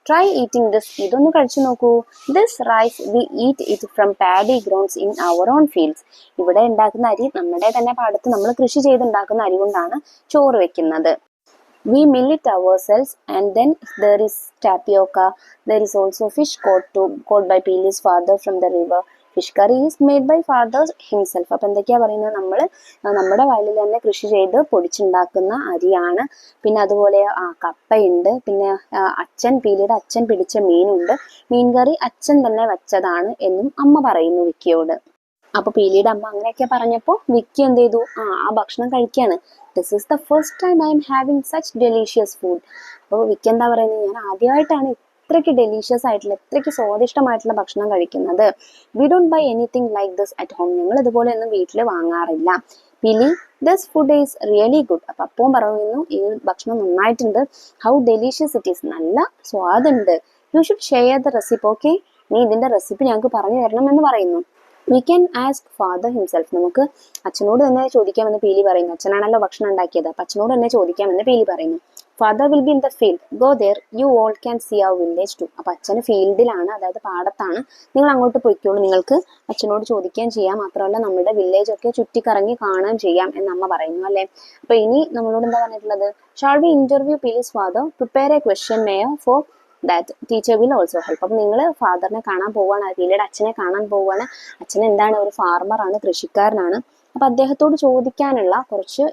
ട്രൈ ഈറ്റിംഗ് ദിസ്, ഇതൊന്ന് കഴിച്ചു നോക്കൂ. This rice we eat it from paddy grounds in our own fields. ഇവിടെ ഉണ്ടാക്കുന്ന അരി നമ്മുടെ തന്നെ പാടത്ത് നമ്മൾ കൃഷി ചെയ്തുണ്ടാക്കുന്ന അരി കൊണ്ടാണ് ചോറ് വെക്കുന്നത്. We mill it ourselves and then there is tapioca. There is also fish caught by Pili's father from the river. Fish curry is made by father himself. അപ്പം എന്തൊക്കെയാ പറയുന്നത്, നമ്മൾ നമ്മുടെ വയലിൽ തന്നെ കൃഷി ചെയ്ത് പൊടിച്ചുണ്ടാക്കുന്ന അരിയാണ്. പിന്നെ അതുപോലെ കപ്പയുണ്ട്. പിന്നെ പീലിയുടെ അച്ഛൻ പിടിച്ച മീനുണ്ട്. മീൻ കറി അച്ഛൻ തന്നെ വെച്ചതാണ് എന്നും അമ്മ പറയുന്നു വിക്കിയോട്. അപ്പൊ പീലിയുടെ അമ്മ അങ്ങനെയൊക്കെ പറഞ്ഞപ്പോൾ വിക്കി എന്ത് ചെയ്തു, ആ ഭക്ഷണം കഴിക്കാണ്. This is the first time I am having such delicious food. അപ്പോൾ വിക്കി എന്താ പറയുന്നത്, ഞാൻ ആദ്യമായിട്ടാണ് ഇത്രയ്ക്ക് ഡെലീഷ്യസ് ആയിട്ടുള്ള ഇത്രയ്ക്ക് സ്വാദിഷ്ടമായിട്ടുള്ള ഭക്ഷണം കഴിക്കുന്നത്. We don't buy anything like this at home. ഞങ്ങൾ ഇതുപോലെ ഒന്നും വീട്ടിൽ വാങ്ങാറില്ല. Peeli, this food is really good. അപ്പൊ അപ്പം പറയുന്നു, ഈ ഭക്ഷണം നന്നായിട്ടുണ്ട്. ഹൗ ഡെലീഷ്യസ് ഇറ്റ് ഈസ്, നല്ല സ്വാദുണ്ട്. You should share the recipe. Okay, നീ ഇതിന്റെ റെസിപ്പി ഞങ്ങൾക്ക് പറഞ്ഞു തരണം എന്ന് പറയുന്നു. We can ask father himself. നമുക്ക് അച്ഛനോട് തന്നെ ചോദിക്കാമെന്ന് പീലി പറയുന്നു. അച്ഛനാണല്ലോ ഭക്ഷണം ഉണ്ടാക്കിയത്, അപ്പൊ അച്ഛനോട് തന്നെ ചോദിക്കാമെന്ന് പീലി പറയുന്നു. Father will be in the field, go there, you all can see our village too. അപ്പൊ അച്ഛന് ഫീൽഡിലാണ്, അതായത് പാടത്താണ്, നിങ്ങൾ അങ്ങോട്ട് പോയിക്കോളൂ, നിങ്ങൾക്ക് അച്ഛനോട് ചോദിക്കുകയും ചെയ്യാം, മാത്രമല്ല നമ്മുടെ വില്ലേജ് ഒക്കെ ചുറ്റിക്കറങ്ങി കാണുകയും ചെയ്യാം എന്ന് അമ്മ പറയുന്നു അല്ലെ. അപ്പൊ ഇനി നമ്മളോട് എന്താ പറഞ്ഞിട്ടുള്ളത്, shall we interview Peeli's father, prepare A question Meyer for that teacher will also help. അപ്പം നിങ്ങൾ ഫാദറിനെ കാണാൻ പോവുകയാണ്, പീലിയുടെ അച്ഛനെ കാണാൻ പോവുകയാണ്. അച്ഛൻ എന്താണ്, ഒരു ഫാർമറാണ്, കൃഷിക്കാരനാണ്. അപ്പൊ അദ്ദേഹത്തോട് ചോദിക്കാനുള്ള കുറച്ച്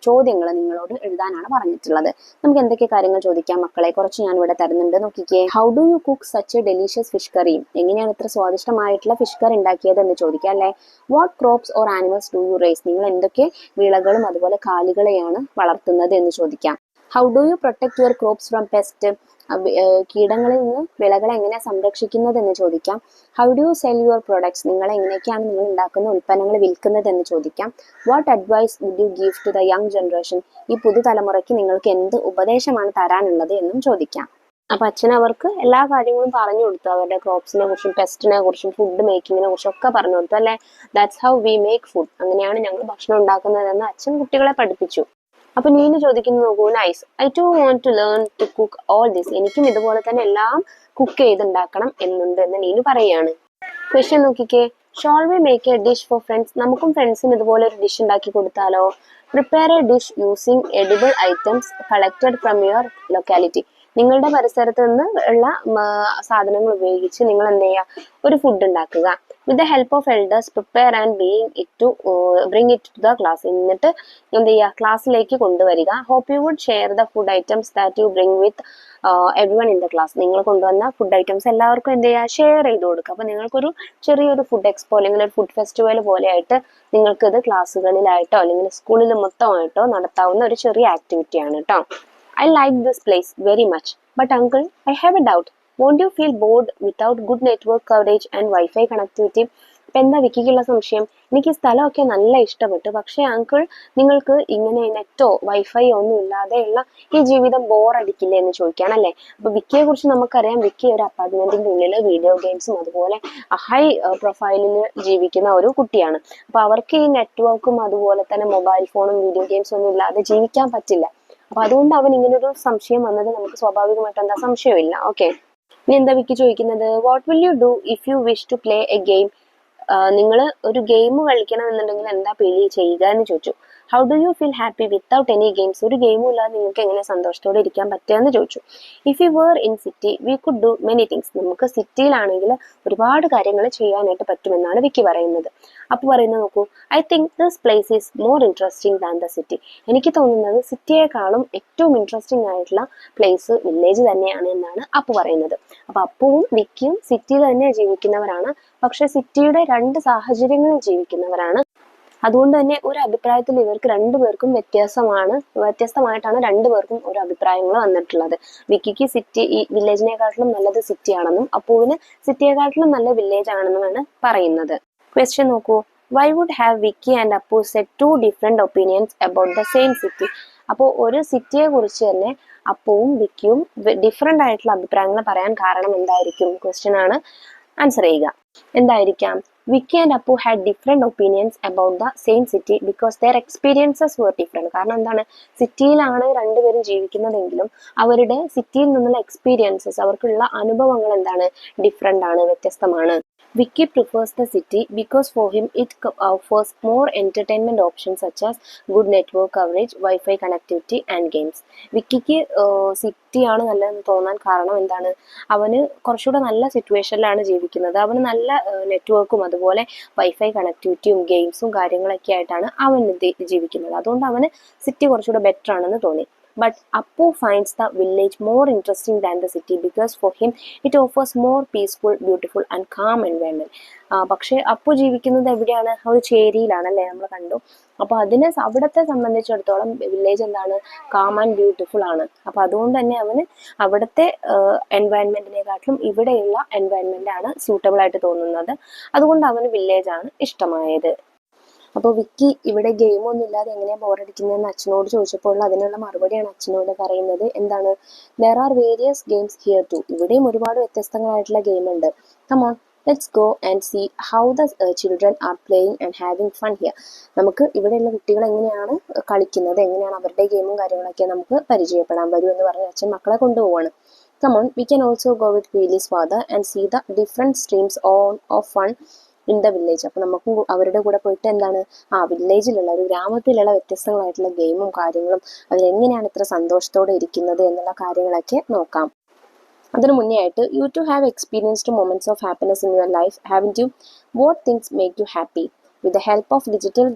ചോദ്യങ്ങൾ നിങ്ങളോട് എഴുതാനാണ് പറഞ്ഞിട്ടുള്ളത്. നമുക്ക് എന്തൊക്കെ കാര്യങ്ങൾ ചോദിക്കാം മക്കളെ, കുറച്ച് ഞാൻ ഇവിടെ തരുന്നുണ്ട്, നോക്കിക്കേ. How do you cook such a delicious fish curry? എങ്ങനെയാണ് ഇത്ര സ്വാദിഷ്ടമായിട്ടുള്ള ഫിഷ് കറി ഉണ്ടാക്കിയത് എന്ന് ചോദിക്കാം അല്ലെ. What crops or animals do you raise? നിങ്ങൾ എന്തൊക്കെ വിളകളും അതുപോലെ കാലികളെയാണ് വളർത്തുന്നത് എന്ന് ചോദിക്കാം. How do you protect your crops from pest? കീടങ്ങളിൽ നിന്ന് വിളകളെ എങ്ങനെ സംരക്ഷിക്കുന്നത് എന്ന് ചോദിക്കാം. How do you sell your products? നിങ്ങൾ എങ്ങനെയൊക്കെയാണ് നിങ്ങൾ ഉണ്ടാക്കുന്ന ഉൽപ്പന്നങ്ങൾ വിൽക്കുന്നത് എന്ന് ചോദിക്കാം. What advice would you give to the young generation? ഈ പുതുതലമുറയ്ക്ക് നിങ്ങൾക്ക് എന്ത് ഉപദേശമാണ് തരാനുള്ളത് എന്നും ചോദിക്കാം. അപ്പൊ അച്ഛൻ അവർക്ക് എല്ലാ കാര്യങ്ങളും പറഞ്ഞു കൊടുത്തു. അവരുടെ ക്രോപ്സിനെ കുറിച്ചും പെസ്റ്റിനെ കുറിച്ചും ഫുഡ് മേക്കിങ്ങിനെ കുറിച്ചും ഒക്കെ പറഞ്ഞു കൊടുത്തു അല്ലെ. That's how we make food. അങ്ങനെയാണ് ഞങ്ങൾ ഭക്ഷണം ഉണ്ടാക്കുന്നതെന്ന് അച്ഛൻ കുട്ടികളെ പഠിപ്പിച്ചു. അപ്പൊ നീന് ചോദിക്കുന്നത് നോക്കൂ, nice, I too want to learn to cook all this. എനിക്കും ഇതുപോലെ തന്നെ എല്ലാം കുക്ക് ചെയ്തുണ്ടാക്കണം എന്നുണ്ട് എന്ന് നീന് പറയാണ്. ക്വസ്റ്റ്യൻ നോക്കിക്കേ, shall we make a dish for friends? നമുക്കും ഫ്രണ്ട്സിന് ഇതുപോലെ ഒരു ഡിഷ് ഉണ്ടാക്കി കൊടുത്താലോ? Prepare a dish using edible items collected from your locality. നിങ്ങളുടെ പരിസരത്ത് നിന്ന് ഉള്ള സാധനങ്ങൾ ഉപയോഗിച്ച് നിങ്ങൾ എന്ത് ചെയ്യുക, ഒരു ഫുഡ് ഉണ്ടാക്കുക. With the help of elders prepare and bring it to the class. എന്നിട്ട് എന്ത് ചെയ്യുക, ക്ലാസ്സിലേക്ക് കൊണ്ടുവരിക. Hope you would share the food items that you bring with everyone in the class. നിങ്ങൾ കൊണ്ടുവന്ന ഫുഡ് ഐറ്റംസ് എല്ലാവർക്കും എന്ത് ചെയ്യുക, ഷെയർ ചെയ്ത് കൊടുക്കുക. അപ്പൊ നിങ്ങൾക്കൊരു ചെറിയൊരു ഫുഡ് എക്സ്പോ അല്ലെങ്കിൽ ഒരു ഫുഡ് ഫെസ്റ്റിവൽ പോലെയായിട്ട് നിങ്ങൾക്ക് ഇത് ക്ലാസ്സുകളിലായിട്ടോ അല്ലെങ്കിൽ സ്കൂളിൽ മൊത്തമായിട്ടോ നടത്താവുന്ന ഒരു ചെറിയ ആക്ടിവിറ്റിയാണ് കേട്ടോ. I like this place very much. But uncle, I have a doubt. Won't you feel bored without good network coverage and Wi-Fi connectivity? ഇപ്പം എന്താ വിക്കിക്കുള്ള സംശയം? എനിക്ക് ഈ സ്ഥലമൊക്കെ നല്ല ഇഷ്ടപ്പെട്ടു, പക്ഷേ അങ്കിൾ നിങ്ങൾക്ക് ഇങ്ങനെ നെറ്റോ വൈഫൈയോ ഒന്നും ഇല്ലാതെയുള്ള ഈ ജീവിതം ബോറടിക്കില്ലേ എന്ന് ചോദിക്കാനല്ലേ. അപ്പൊ വിക്കിയെ കുറിച്ച് നമുക്കറിയാം, വിക്കി ഒരു അപ്പാർട്ട്മെന്റിന്റെ ഉള്ളിൽ വീഡിയോ ഗെയിംസും അതുപോലെ ഹൈ പ്രൊഫൈലിൽ ജീവിക്കുന്ന ഒരു കുട്ടിയാണ്. അപ്പൊ അവർക്ക് ഈ നെറ്റ്വർക്കും അതുപോലെ തന്നെ മൊബൈൽ ഫോണും വീഡിയോ ഗെയിംസും ഒന്നും ഇല്ലാതെ ജീവിക്കാൻ പറ്റില്ല. അപ്പൊ അതുകൊണ്ട് അവൻ ഇങ്ങനൊരു സംശയം വന്നത് നമുക്ക് സ്വാഭാവികമായിട്ട് എന്താ സംശയമില്ല. ഓക്കെ, ഇനി എന്താ വിക്കി ചോദിക്കുന്നത്, what will you do if you wish to play a game? നിങ്ങൾ ഒരു ഗെയിം കളിക്കണം എന്നുണ്ടെങ്കിൽ എന്താ ചെയ്യുക എന്ന് ചോദിച്ചു. How do you feel happy without any games? ഒരു ഗെയിമും ഇല്ലാതെ നിങ്ങൾക്ക് എങ്ങനെ സന്തോഷത്തോടെ ഇരിക്കാൻ പറ്റുക എന്ന് ചോദിച്ചു. If you were in city we could do many things. നമുക്ക് സിറ്റിയിലാണെങ്കിൽ ഒരുപാട് കാര്യങ്ങൾ ചെയ്യാനായിട്ട് പറ്റുമെന്നാണ് വിക്കി പറയുന്നത്. അപ്പൊ പറയുന്നത് നോക്കൂ, I think this place is more interesting than the city. എനിക്ക് തോന്നുന്നത് സിറ്റിയെക്കാളും ഏറ്റവും ഇൻട്രസ്റ്റിംഗ് ആയിട്ടുള്ള പ്ലേസ് വില്ലേജ് തന്നെയാണ് എന്നാണ് അപ്പു പറയുന്നത്. അപ്പൊ അപ്പുവും വിക്കിയും സിറ്റിയിൽ തന്നെ ജീവിക്കുന്നവരാണ്, പക്ഷെ സിറ്റിയുടെ രണ്ട് സാഹചര്യങ്ങളിൽ ജീവിക്കുന്നവരാണ്. അതുകൊണ്ട് തന്നെ ഒരു അഭിപ്രായത്തിൽ ഇവർക്ക് രണ്ടുപേർക്കും വ്യത്യസ്തമായിട്ടാണ് രണ്ടുപേർക്കും ഒരു അഭിപ്രായങ്ങൾ വന്നിട്ടുള്ളത്. വിക്കിക്ക് സിറ്റി ഈ വില്ലേജിനെക്കാട്ടിലും നല്ലത് സിറ്റിയാണെന്നും അപ്പുവിന് സിറ്റിയെക്കാട്ടിലും നല്ല വില്ലേജ് ആണെന്നുമാണ് പറയുന്നത്. ക്വസ്റ്റ്യൻ നോക്കൂ, why would have Vicky and Appu set to different opinions about the same city? അപ്പോൾ ഒരു സിറ്റിയെ കുറിച്ച് തന്നെ അപ്പുവും വിക്കിയും ഡിഫറെന്റ് ആയിട്ടുള്ള അഭിപ്രായങ്ങൾ പറയാൻ കാരണം എന്തായിരിക്കും? ക്വസ്റ്റ്യൻ ആണ്, ആൻസർ ചെയ്യുക. എന്തായിരിക്കാം? Vicky and Appu had different opinions about the same city because their experiences were different. കാരണം എന്താണ്, സിറ്റിയിലാണ് രണ്ടുപേരും ജീവിക്കുന്നതെങ്കിലും അവരുടെ സിറ്റിയിൽ നിന്നുള്ള എക്സ്പീരിയൻസസ്, അവർക്കുള്ള അനുഭവങ്ങൾ എന്താണ്, ഡിഫറെന്റ് ആണ്, വ്യത്യസ്തമാണ്. Vicky prefers the city because for him it offers more entertainment options such as good network coverage, Wi-Fi connectivity and games. വിക്കിക്ക് സിറ്റിയാണ് നല്ലതെന്ന് തോന്നാൻ കാരണം എന്താണ്, അവന് കുറച്ചുകൂടെ നല്ല സിറ്റുവേഷനിലാണ് ജീവിക്കുന്നത്. അവന് നല്ല നെറ്റ്വർക്കും അതുപോലെ വൈഫൈ കണക്ടിവിറ്റിയും ഗെയിംസും കാര്യങ്ങളൊക്കെ ആയിട്ടാണ് അവൻ ജീവിക്കുന്നത്. അതുകൊണ്ട് അവന് സിറ്റി കുറച്ചുകൂടെ ബെറ്റർ ആണെന്ന് തോന്നി. But Appu finds the village more interesting than the city because for him it offers more peaceful, beautiful and calm environment. പക്ഷേ അപ്പു ജീവിക്കുന്നത് എവിടെയാണ്? ഒരു ചേരിയിലാണല്ലേ, നമ്മൾ കണ്ടു. അപ്പൊ അവിടത്തെ സംബന്ധിച്ചിടത്തോളം വില്ലേജ് എന്താണ്, കാം ആൻഡ് ബ്യൂട്ടിഫുൾ ആണ്. അപ്പൊ അതുകൊണ്ട് തന്നെ അവന് അവിടുത്തെ എൻവയൺമെന്റിനെക്കാട്ടിലും ഇവിടെയുള്ള എൻവയൺമെന്റ് ആണ് സ്യൂട്ടബിൾ ആയിട്ട് തോന്നുന്നത്. അതുകൊണ്ട് അവന് വില്ലേജ് ആണ് ഇഷ്ടമായത്. അപ്പോൾ വിക്കി ഇവിടെ ഗെയിം ഒന്നും ഇല്ലാതെ എങ്ങനെയാ ബോറടിക്കുന്നതെന്ന് അച്ഛനോട് ചോദിച്ചപ്പോൾ അതിനുള്ള മറുപടിയാണ് അച്ഛനോട് പറയുന്നത്. എന്താണ്, there are various games here too. ഇവിടെയും ഒരുപാട് വ്യത്യസ്തങ്ങളായിട്ടുള്ള ഗെയിം ഉണ്ട്. Come on, let's go and see how the children are playing and having fun here. നമുക്ക് ഇവിടെയുള്ള കുട്ടികൾ എങ്ങനെയാണ് കളിക്കുന്നത്, എങ്ങനെയാണ് അവരുടെ ഗെയിമും കാര്യങ്ങളൊക്കെ നമുക്ക് പരിചയപ്പെടാൻ വരൂ എന്ന് പറഞ്ഞ് അച്ഛൻ മക്കളെ കൊണ്ടുപോവാണ്. Come on, we can also go with Billy's father and see the different streams of fun in the village. അപ്പോൾ നമുക്ക് അവരുടെ കൂടെ പോയിട്ട് എന്താണ്, വില്ലേജിലുള്ള ഒരു ഗ്രാമത്തിലുള്ള വ്യത്യസ്തങ്ങളായിട്ടുള്ള ഗെയിമും കാര്യങ്ങളും അവരെങ്ങനെയാണ് ഇത്ര സന്തോഷത്തോടെ ഇരിക്കുന്നത് എന്നുള്ള കാര്യങ്ങളൊക്കെ നോക്കാം. അതിനു മുന്നേ ആയിട്ട്, you too have experienced moments of happiness in your life, haven't you? What things make you happy? With the help of digital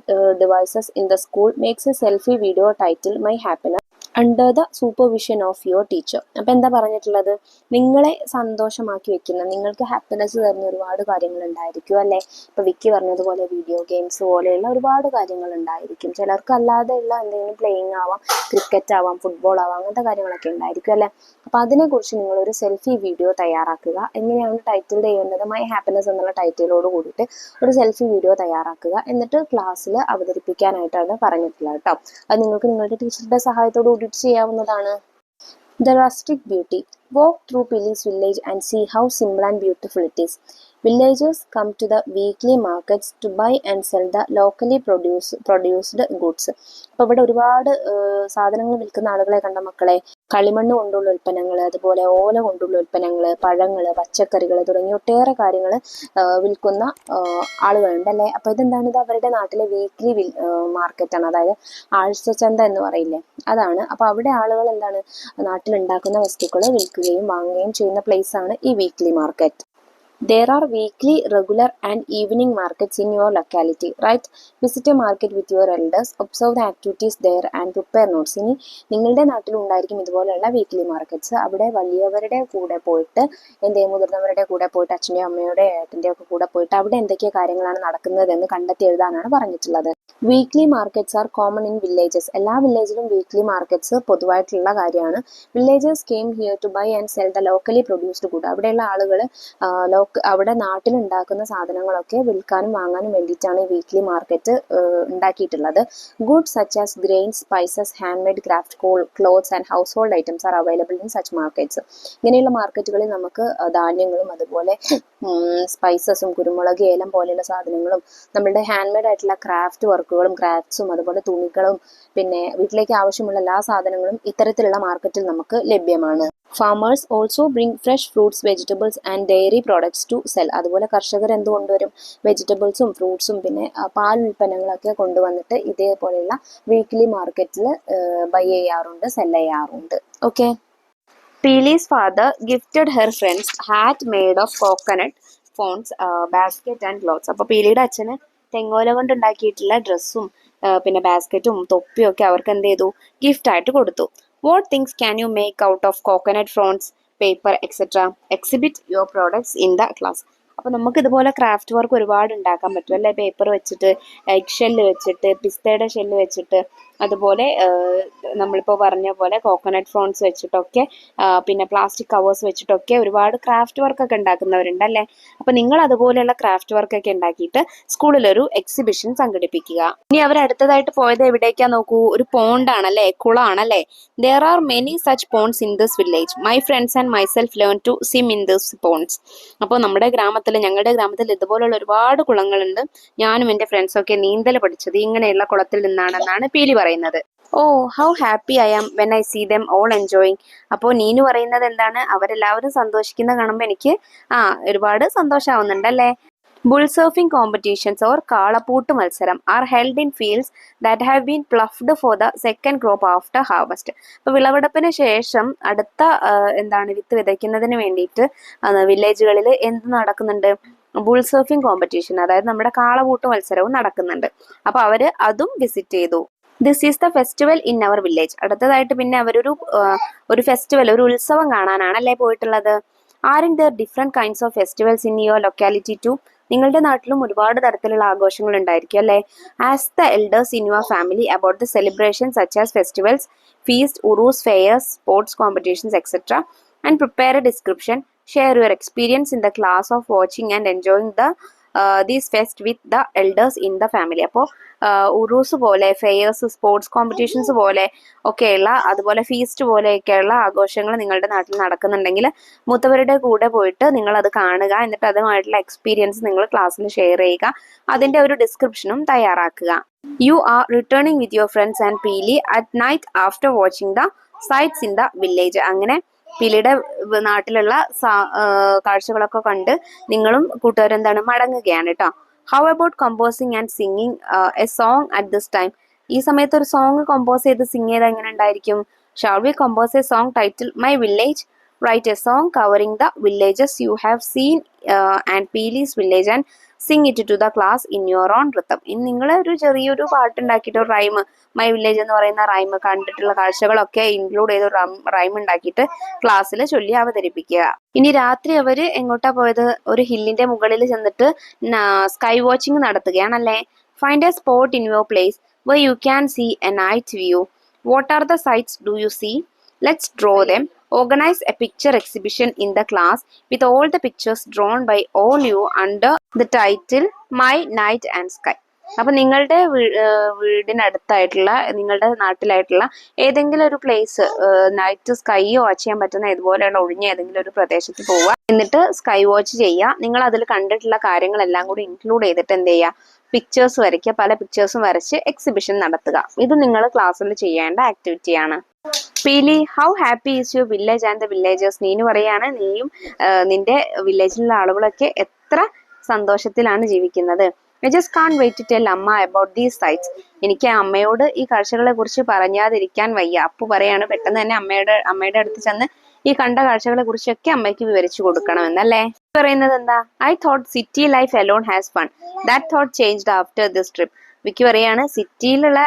devices in the school makes a selfie video titled My Happiness under the supervision of your teacher. അപ്പം എന്താ പറഞ്ഞിട്ടുള്ളത്, നിങ്ങളെ സന്തോഷമാക്കി വെക്കുന്ന, നിങ്ങൾക്ക് happiness തരുന്ന ഒരുപാട് കാര്യങ്ങൾ ഉണ്ടായിരിക്കും അല്ലേ. ഇപ്പം വിക്കി പറഞ്ഞതുപോലെ വീഡിയോ ഗെയിംസ് പോലെയുള്ള ഒരുപാട് കാര്യങ്ങൾ ഉണ്ടായിരിക്കും. ചിലർക്ക് അല്ലാതെയുള്ള എന്തെങ്കിലും പ്ലേയിങ് ആവാം, ക്രിക്കറ്റ് ആവാം, ഫുട്ബോൾ ആവാം, അങ്ങനത്തെ കാര്യങ്ങളൊക്കെ ഉണ്ടായിരിക്കും അല്ലേ. അപ്പം അതിനെക്കുറിച്ച് നിങ്ങളൊരു സെൽഫി വീഡിയോ തയ്യാറാക്കുക. എങ്ങനെയാണ് ടൈറ്റിൽ ചെയ്യേണ്ടത്, മൈ ഹാപ്പിനെസ് എന്നുള്ള ടൈറ്റിലോട് കൂടിയിട്ട് ഒരു സെൽഫി വീഡിയോ തയ്യാറാക്കുക. എന്നിട്ട് ക്ലാസ്സിൽ അവതരിപ്പിക്കാനായിട്ടാണ് പറഞ്ഞിട്ടുള്ളത് കേട്ടോ. അത് നിങ്ങൾക്ക് നിങ്ങളുടെ ടീച്ചറുടെ സഹായത്തോട് കൂടിയിട്ട് ചെയ്യാവുന്നതാണ്. The rustic beauty. Walk through Pili's village and see how simple and beautiful it is. Villagers come to the weekly markets to buy and sell the locally produced goods. അപ്പോൾ ഇവിടെ ഒരുപാട് സാധനങ്ങൾ വിൽക്കുന്ന ആളുകളെ കണ്ട മക്കളെ. കളിമണ്ണ് കൊണ്ടുള്ള ഉൽപ്പന്നങ്ങൾ, അതുപോലെ ഓല കൊണ്ടുള്ള ഉൽപ്പന്നങ്ങൾ, പഴങ്ങൾ, പച്ചക്കറികൾ തുടങ്ങിയ ഒട്ടേറെ കാര്യങ്ങൾ വിൽക്കുന്ന ആളുകളുണ്ട് അല്ലേ. അപ്പോൾ ഇതെന്താണ്, ഇത് അവരുടെ നാട്ടിലെ വീക്ക്ലി മാർക്കറ്റാണ്, അതായത് ആഴ്ചച്ചന്ത എന്ന് പറയില്ലേ, അതാണ്. അപ്പോൾ അവിടെ ആളുകൾ എന്താണ്, നാട്ടിലുണ്ടാക്കുന്ന വസ്തുക്കൾ വിൽക്കുകയും വാങ്ങുകയും ചെയ്യുന്ന പ്ലേസ് ആണ് ഈ weekly market. There are weekly, regular and evening markets in your locality, right? Visit a market with your elders, observe the activities there and prepare notes. ഇനി നിങ്ങളുടെ നാട്ടിൽ ഉണ്ടായിരിക്കും ഇതുപോലെയുള്ള വീക്ക്ലി മാർക്കറ്റ്സ്. അവിടെ വലിയവരുടെ കൂടെ പോയിട്ട്, മുതിർന്നവരുടെ കൂടെ പോയിട്ട്, അച്ഛൻ്റെയോ അമ്മയുടെ ഏട്ടൻ്റെയോ ഒക്കെ കൂടെ പോയിട്ട് അവിടെ എന്തൊക്കെ കാര്യങ്ങളാണ് നടക്കുന്നതെന്ന് കണ്ടെത്തി എഴുതാനാണ് പറഞ്ഞിട്ടുള്ളത്. Weekly markets are common in villages. എല്ലാ വില്ലേജിലും വീക്ക്ലി മാർക്കറ്റ്സ് പൊതുവായിട്ടുള്ള കാര്യമാണ്. Villagers came here to buy and sell the locally produced good. അവിടെയുള്ള ആളുകൾ അവിടെ നാട്ടിലുണ്ടാക്കുന്ന സാധനങ്ങളൊക്കെ വിൽക്കാനും വാങ്ങാനും വേണ്ടിയിട്ടാണ് ഈ വീക്ക്ലി മാർക്കറ്റ് ഉണ്ടാക്കിയിട്ടുള്ളത്. Goods such as grains, spices, handmade craft, clothes and household items are available in such markets. ഇങ്ങനെയുള്ള മാർക്കറ്റുകളിൽ നമുക്ക് ധാന്യങ്ങളും അതുപോലെ സ്പൈസസും കുരുമുളക്, ഏലം പോലെയുള്ള സാധനങ്ങളും നമ്മളുടെ ഹാൻഡ് മെയ്ഡ് ആയിട്ടുള്ള ക്രാഫ്റ്റ് വർക്കുകളും ക്രാഫ്റ്റ്സും അതുപോലെ തുണികളും പിന്നെ വീട്ടിലേക്ക് ആവശ്യമുള്ള എല്ലാ സാധനങ്ങളും ഇത്തരത്തിലുള്ള മാർക്കറ്റിൽ നമുക്ക് ലഭ്യമാണ്. Farmers also bring fresh fruits, vegetables and dairy products to sell. അതുപോലെ കർഷകർ എന്ത് കൊണ്ടുവരും, വെജിറ്റബിൾസും ഫ്രൂട്ട്സും പിന്നെ പാൽ ഉൽപ്പന്നങ്ങളൊക്കെ കൊണ്ടുവന്നിട്ട് ഇതേപോലെയുള്ള വീക്ക്ലി മാർക്കറ്റിൽ ബൈ ചെയ്യാറുണ്ട്, സെൽ ചെയ്യാറുണ്ട്. Okay. Pili's father gifted her friends hat made of coconut, phones, basket and clothes. അപ്പോൾ പീലിയുടെ അച്ഛന് തെങ്ങോല കൊണ്ട് ഉണ്ടാക്കിയിട്ടുള്ള ഡ്രസ്സും പിന്നെ ബാസ്ക്കറ്റും തൊപ്പിയും ഒക്കെ അവർക്ക് എന്ത് ചെയ്തു, ഗിഫ്റ്റ് ആയിട്ട് കൊടുത്തു. What things can you make out of coconut fronds, paper, etc.? Exhibit your products in the class. അപ്പോൾ നമുക്ക് ഇതുപോലെ ക്രാഫ്റ്റ് വർക്ക് ഒരുപാട് ഉണ്ടാക്കാൻ പറ്റും അല്ലേ. പേപ്പർ വെച്ചിട്ട്, എഗ് ഷെല്ല് വെച്ചിട്ട്, പിസ്തയുടെ ഷെല്ല് വെച്ചിട്ട്, അതുപോലെ നമ്മളിപ്പോൾ പറഞ്ഞ പോലെ കോക്കനട്ട് ഫ്രോൺസ് വെച്ചിട്ടൊക്കെ പിന്നെ പ്ലാസ്റ്റിക് കവേഴ്സ് വെച്ചിട്ടൊക്കെ ഒരുപാട് ക്രാഫ്റ്റ് വർക്കൊക്കെ ഉണ്ടാക്കുന്നവരുണ്ട് അല്ലേ. അപ്പോൾ നിങ്ങൾ അതുപോലെയുള്ള ക്രാഫ്റ്റ് വർക്കൊക്കെ ഉണ്ടാക്കിയിട്ട് സ്കൂളിലൊരു എക്സിബിഷൻ സംഘടിപ്പിക്കുക. ഇനി അവർ അടുത്തതായിട്ട് പോയത് എവിടേക്കാ നോക്കൂ, ഒരു പോണ്ടാണല്ലേ, കുളമാണല്ലേ. There are many such ponds in this village. My friends and myself learned to swim in these ponds. അപ്പോൾ ഞങ്ങളുടെ ഗ്രാമത്തിൽ ഇതുപോലുള്ള ഒരുപാട് കുളങ്ങളുണ്ട്. ഞാനും എൻ്റെ ഫ്രണ്ട്സൊക്കെ നീന്തൽ പഠിച്ചത് ഇങ്ങനെയുള്ള കുളത്തിൽ നിന്നാണെന്നാണ് പീലി പറയുന്നത്. Oh how happy I am when I see them all enjoying. അപ്പോൾ നീനു പറയുന്നത് എന്താണ്, അവരെല്ലാവരും സന്തോഷിക്കുന്ന കാണുമ്പോൾ എനിക്ക് ഒരുപാട് സന്തോഷമാവുന്നുണ്ടല്ലേ. ബുൾ സർഫിംഗ് കോമ്പറ്റീഷൻസ് ഓർ കാളപ്പൂട്ട് മത്സരം are held in fields that have been ploughed for the second crop after harvest. അപ്പോൾ വിളവെടുപ്പിന് ശേഷം അടുത്ത വിത്ത് വിതയ്ക്കുന്നതിന് വേണ്ടിയിട്ട് വില്ലേജുകളിൽ എന്ത് നടക്കുന്നുണ്ട്, ബുൾ സർഫിംഗ് കോമ്പറ്റീഷൻ, അതായത് നമ്മുടെ കാളപൂട്ട് മത്സരവും നടക്കുന്നുണ്ട്. അപ്പോൾ അവർ അതും വിസിറ്റ് ചെയ്തു. This is the festival in our village. അടുത്തതായിട്ട് പിന്നെ അവരൊരു ഫെസ്റ്റിവൽ, ഒരു ഉത്സവം കാണാനാണല്ലേ പോയിട്ടുള്ളത്. Are in there different kinds of festivals in your locality too. നിങ്ങളുടെ നാട്ടിലും ഒരുപാട് തരത്തിലുള്ള ആഘോഷങ്ങൾ ഉണ്ടായിരിക്കും അല്ലേ. As the elders in your family about the celebration such as festivals, feast, ഉറൂസ്, fairs, sports competitions etcetera and prepare a description. Share your experience in the class of watching and enjoying these fest with the elders in the family. അപ്പോൾ ഉറൂസ് പോലെ, fairs, sports competitions പോലെ ഒക്കെയുള്ള, അതുപോലെ feast പോലെയൊക്കെയുള്ള ആഘോഷങ്ങൾ നിങ്ങളുടെ നാട്ടിൽ നടക്കുന്നുണ്ടെങ്കിൽ മൂത്തവരുടെ കൂടെ പോയിട്ട് നിങ്ങളത് കാണുക. എന്നിട്ട് അതുമായിട്ടുള്ള എക്സ്പീരിയൻസ് നിങ്ങൾ ക്ലാസ്സിൽ ഷെയർ ചെയ്യുക. അതിൻ്റെ ഒരു ഡിസ്ക്രിപ്ഷനും തയ്യാറാക്കുക. You are returning with your friends and Peeli at night after watching the sights in the village. അങ്ങനെ പീലിയുടെ നാട്ടിലുള്ള കാഴ്ചകളൊക്കെ കണ്ട് നിങ്ങളും കൂട്ടുകാരും മടങ്ങുകയാണ് കേട്ടോ. How about composing and singing a song at this time. ഈ സമയത്ത് ഒരു സോങ് കമ്പോസ് ചെയ്ത് സിംഗ് ചെയ്താൽ എങ്ങനെ ഉണ്ടായിരിക്കും? Shall we compose a song title my village. Write a song covering the villages you have seen and Peeli's village and sing it to the class in your own rhythm. ഇനി നിങ്ങൾ ഒരു ചെറിയൊരു പാട്ടുണ്ടാക്കിയിട്ട് ഒരു rhyme, my village എന്ന് പറയുന്ന rhyme കണ്ടിട്ടുള്ള കാഴ്ചകളൊക്കെ include ചെയ്ത് ഒരു റൈം ഉണ്ടാക്കിയിട്ട് ക്ലാസ്സിൽ ചൊല്ലി അവതരിപ്പിക്കുക. ഇനി രാത്രി അവര് എങ്ങോട്ടാ പോയത്? ഒരു ഹില്ലിന്റെ മുകളിൽ ചെന്നിട്ട് സ്കൈ വാച്ചിങ് നടത്തുകയാണല്ലേ. Find a spot in your place where you can see a night view. What are the sights do you see? Let's draw them. Organize a picture exhibition in the class with all the pictures drawn by all you under the title My Night and Sky. അപ്പൊ നിങ്ങളുടെ വീടിനടുത്തായിട്ടുള്ള, നിങ്ങളുടെ നാട്ടിലായിട്ടുള്ള ഏതെങ്കിലും ഒരു place, night സ്കൈയോ watch ചെയ്യാൻ പറ്റുന്ന ഇതുപോലെയുള്ള ഒഴിഞ്ഞ ഏതെങ്കിലും ഒരു പ്രദേശത്ത് പോവുക. എന്നിട്ട് സ്കൈ വാച്ച് ചെയ്യുക. നിങ്ങൾ അതിൽ കണ്ടിട്ടുള്ള കാര്യങ്ങളെല്ലാം കൂടി ഇൻക്ലൂഡ് ചെയ്തിട്ട് എന്ത് ചെയ്യുക? പിക്ചേഴ്സ് വരയ്ക്കുക. പല പിക്ചേഴ്സും വരച്ച് എക്സിബിഷൻ നടത്തുക. ഇത് നിങ്ങൾ ക്ലാസ്സിൽ ചെയ്യേണ്ട ആക്ടിവിറ്റിയാണ്. പീലി, how happy is your village and the villagers? Neenu പറയാണ്, നീയും നിന്റെ വില്ലേജിലുള്ള ആളുകളൊക്കെ എത്ര സന്തോഷത്തിലാണ് ജീവിക്കുന്നത്. I just can't wait to tell അമ്മ about these sights. എനിക്ക് അമ്മയോട് ഈ കാഴ്ചകളെ കുറിച്ച് പറഞ്ഞാതിരിക്കാൻ വയ്യ. അപ്പു പറയാണ്, പെട്ടെന്ന് തന്നെ അമ്മയുടെ അടുത്ത് ചെന്ന് ഈ കണ്ട കാഴ്ചകളെ കുറിച്ചൊക്കെ അമ്മയ്ക്ക് വിവരിച്ചു കൊടുക്കണമെന്നല്ലേ. പറയുന്നത് എന്താ? I thought city life alone has fun. That thought changed after this trip. വിക്കി പറയാണ്, സിറ്റിയിലുള്ള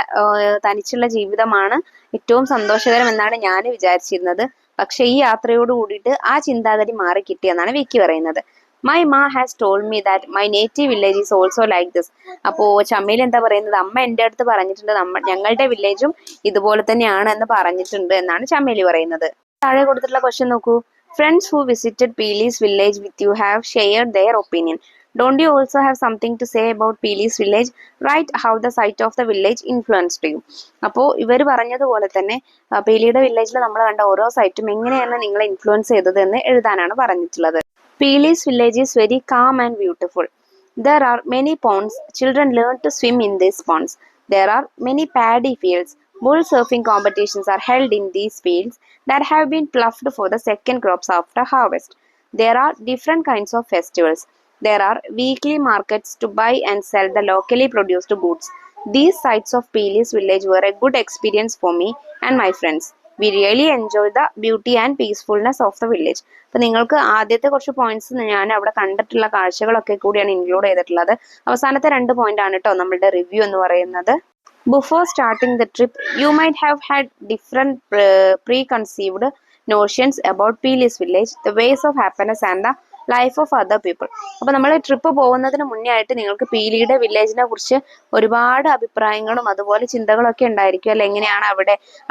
തനിച്ചുള്ള ജീവിതമാണ് ഏറ്റവും സന്തോഷകരം എന്നാണ് ഞാൻ വിചാരിച്ചിരുന്നത്. പക്ഷെ ഈ യാത്രയോട് കൂടിയിട്ട് ആ ചിന്താഗതി മാറി കിട്ടിയെന്നാണ് വിക്കി പറയുന്നത്. My ma has told me that my native village is also like this. അപ്പോ ചമ്മേലി എന്താ പറയുന്നത്? അമ്മ എൻ്റെ അടുത്ത് പറഞ്ഞിട്ടുണ്ട് ഞങ്ങളുടെ വില്ലേജും ഇതുപോലെ തന്നെയാണ് എന്ന് പറഞ്ഞിട്ടുണ്ട് എന്നാണ് ചമ്മേലി പറയുന്നത്. താഴെ കൊടുത്തിട്ടുള്ള ക്വസ്റ്റ്യൻ നോക്കൂ. Friends who visited Peeli's village with you have shared their opinion. Don't you also have something to say about Pili's village? Write how the sight of the village influenced you. അപ്പോൾ ഇവർ പറഞ്ഞതുപോലെ തന്നെ പീലിയുടെ വില്ലേജിൽ നമ്മൾ കണ്ട ഓരോ സൈറ്റും എങ്ങനെയാണ് നിങ്ങളെ ഇൻഫ്ലുവൻസ് ചെയ്തത് എന്ന് എഴുതാനാണ് പറഞ്ഞിട്ടുള്ളത്. Pili's village is very calm and beautiful. There are many ponds. Children learn to swim in these ponds. There are many paddy fields. Bull surfing competitions are held in these fields that have been ploughed for the second crops after harvest. There are different kinds of festivals. There are weekly markets to buy and sell the locally produced goods. These sights of Pili's village were a good experience for me and my friends. We really enjoy the beauty and peacefulness of the village. അപ്പൊ നിങ്ങൾക്ക് ആദ്യത്തെ കുറച്ച് points ഞാൻ അവിടെ കണ്ടിട്ടുള്ള കാഴ്ചകളൊക്കെ കൂടിയാണ് include ചെയ്തിട്ടുള്ളത്. അവസാനത്തെ 2 പോയിന്റ് ആണ് കേട്ടോ നമ്മളുടെ റിവ്യൂ എന്ന് പറയുന്നത്. Before starting the trip, you might have had different preconceived notions about Pili's village, the ways of happiness and the life of other people. അപ്പൊ നമ്മൾ ട്രിപ്പ് പോകുന്നതിന് മുന്നേ ആയിട്ട് നിങ്ങൾക്ക് പീലിയുടെ വില്ലേജിനെ കുറിച്ച് ഒരുപാട് അഭിപ്രായങ്ങളും അതുപോലെ ചിന്തകളൊക്കെ ഉണ്ടായിരിക്കും അല്ലെ. എങ്ങനെയാണ്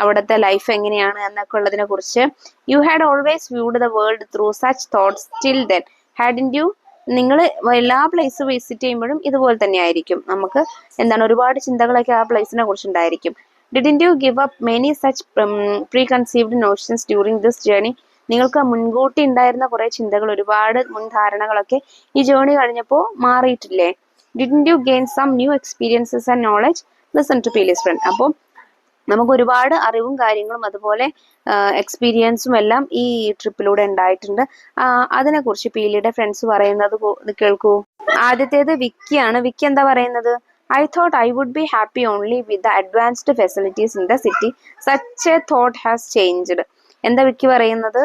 അവിടുത്തെ ലൈഫ് എങ്ങനെയാണ് എന്നൊക്കെ ഉള്ളതിനെ കുറിച്ച്. You had always viewed the world through such thoughts till then hadn't you? നിങ്ങൾ എല്ലാ പ്ലേസ് വിസിറ്റ് ചെയ്യുമ്പോഴും ഇതുപോലെ തന്നെ ആയിരിക്കും. നമുക്ക് ഒരുപാട് ചിന്തകളൊക്കെ ആ പ്ലേസിനെ കുറിച്ച് ഉണ്ടായിരിക്കും. Didn't you give up many such preconceived notions during this journey? നിങ്ങൾക്ക് മുൻകൂട്ടി ഉണ്ടായിരുന്ന കുറെ ചിന്തകൾ, ഒരുപാട് മുൻധാരണകളൊക്കെ ഈ ജേർണി കഴിഞ്ഞപ്പോൾ മാറിയിട്ടില്ലേ? Didn't you gain some new experiences and knowledge? Listen to Pili's friend. അപ്പോൾ നമുക്ക് ഒരുപാട് അറിവും കാര്യങ്ങളും അതുപോലെ എക്സ്പീരിയൻസും എല്ലാം ഈ ട്രിപ്പിലൂടെ ഉണ്ടായിട്ടുണ്ട്. അതിനെക്കുറിച്ച് പീലിയുടെ ഫ്രണ്ട്സ് പറയുന്നത് കേൾക്കൂ. ആദ്യത്തേത് വിക്കിയാണ്. വിക്കി എന്താ പറയുന്നത്? I thought I would be happy only with the advanced facilities in the city. Such a thought has changed. എന്താ വിക്കി പറയുന്നത്?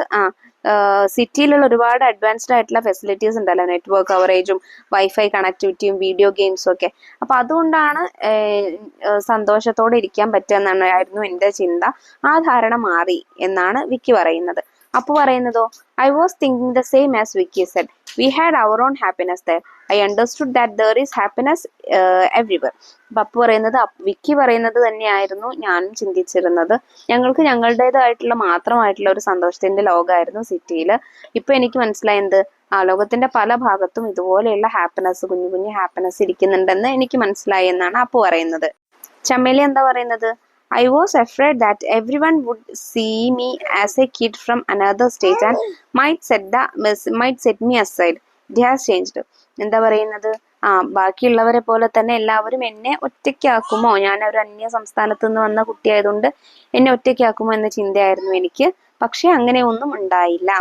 സിറ്റിയിലുള്ള ഒരുപാട് അഡ്വാൻസ്ഡ് ആയിട്ടുള്ള ഫെസിലിറ്റീസ് ഉണ്ടല്ലോ, നെറ്റ്വർക്ക് കവറേജും വൈഫൈ കണക്ടിവിറ്റിയും വീഡിയോ ഗെയിംസും ഒക്കെ. അപ്പൊ അതുകൊണ്ടാണ് സന്തോഷത്തോടെ ഇരിക്കാൻ പറ്റുക എന്നായിരുന്നു എൻ്റെ ചിന്ത. ആ ധാരണ മാറി എന്നാണ് വിക്കി പറയുന്നത്. അപ്പു പറയുന്നതോ? I was thinking the same as Vicky said. We had our own happiness there. I understood that there is happiness everywhere. Appu പറയുന്നത് വിക്കി പറയുന്നത് തന്നെയായിരുന്നു ഞാനും ചിന്തിച്ചിരുന്നത്. ഞങ്ങൾക്ക് ഞങ്ങളുടേതായിട്ടുള്ള മാത്രമായിട്ടുള്ള ഒരു സന്തോഷത്തിന്റെ ലോകമായിരുന്നു സിറ്റിയിൽ. ഇപ്പൊ എനിക്ക് മനസ്സിലായത് ലോകത്തിന്റെ പല ഭാഗത്തും ഇതുപോലെയുള്ള ഹാപ്പിനെസ്, കുഞ്ഞു കുഞ്ഞു ഹാപ്പിനെസ് ഇരിക്കുന്നുണ്ടെന്ന് എനിക്ക് മനസ്സിലായി എന്നാണ് അപ്പു പറയുന്നത്. ചമ്മേലി എന്താ പറയുന്നത്? I was afraid that everyone would see me as a kid from another state and might set me aside. It has changed. എന്താ പറയുന്നത്? ബാക്കിയുള്ളവരെ പോലെ തന്നെ എല്ലാവരും എന്നെ ഒറ്റയ്ക്കാക്കുമോ, ഞാൻ ഒരു അന്യ സംസ്ഥാനത്ത് നിന്ന് വന്ന കുട്ടിയായതുകൊണ്ട് എന്നെ ഒറ്റയ്ക്കാക്കുമോ എന്ന ചിന്തയായിരുന്നു എനിക്ക്. പക്ഷെ അങ്ങനെ ഒന്നും ഉണ്ടായില്ല.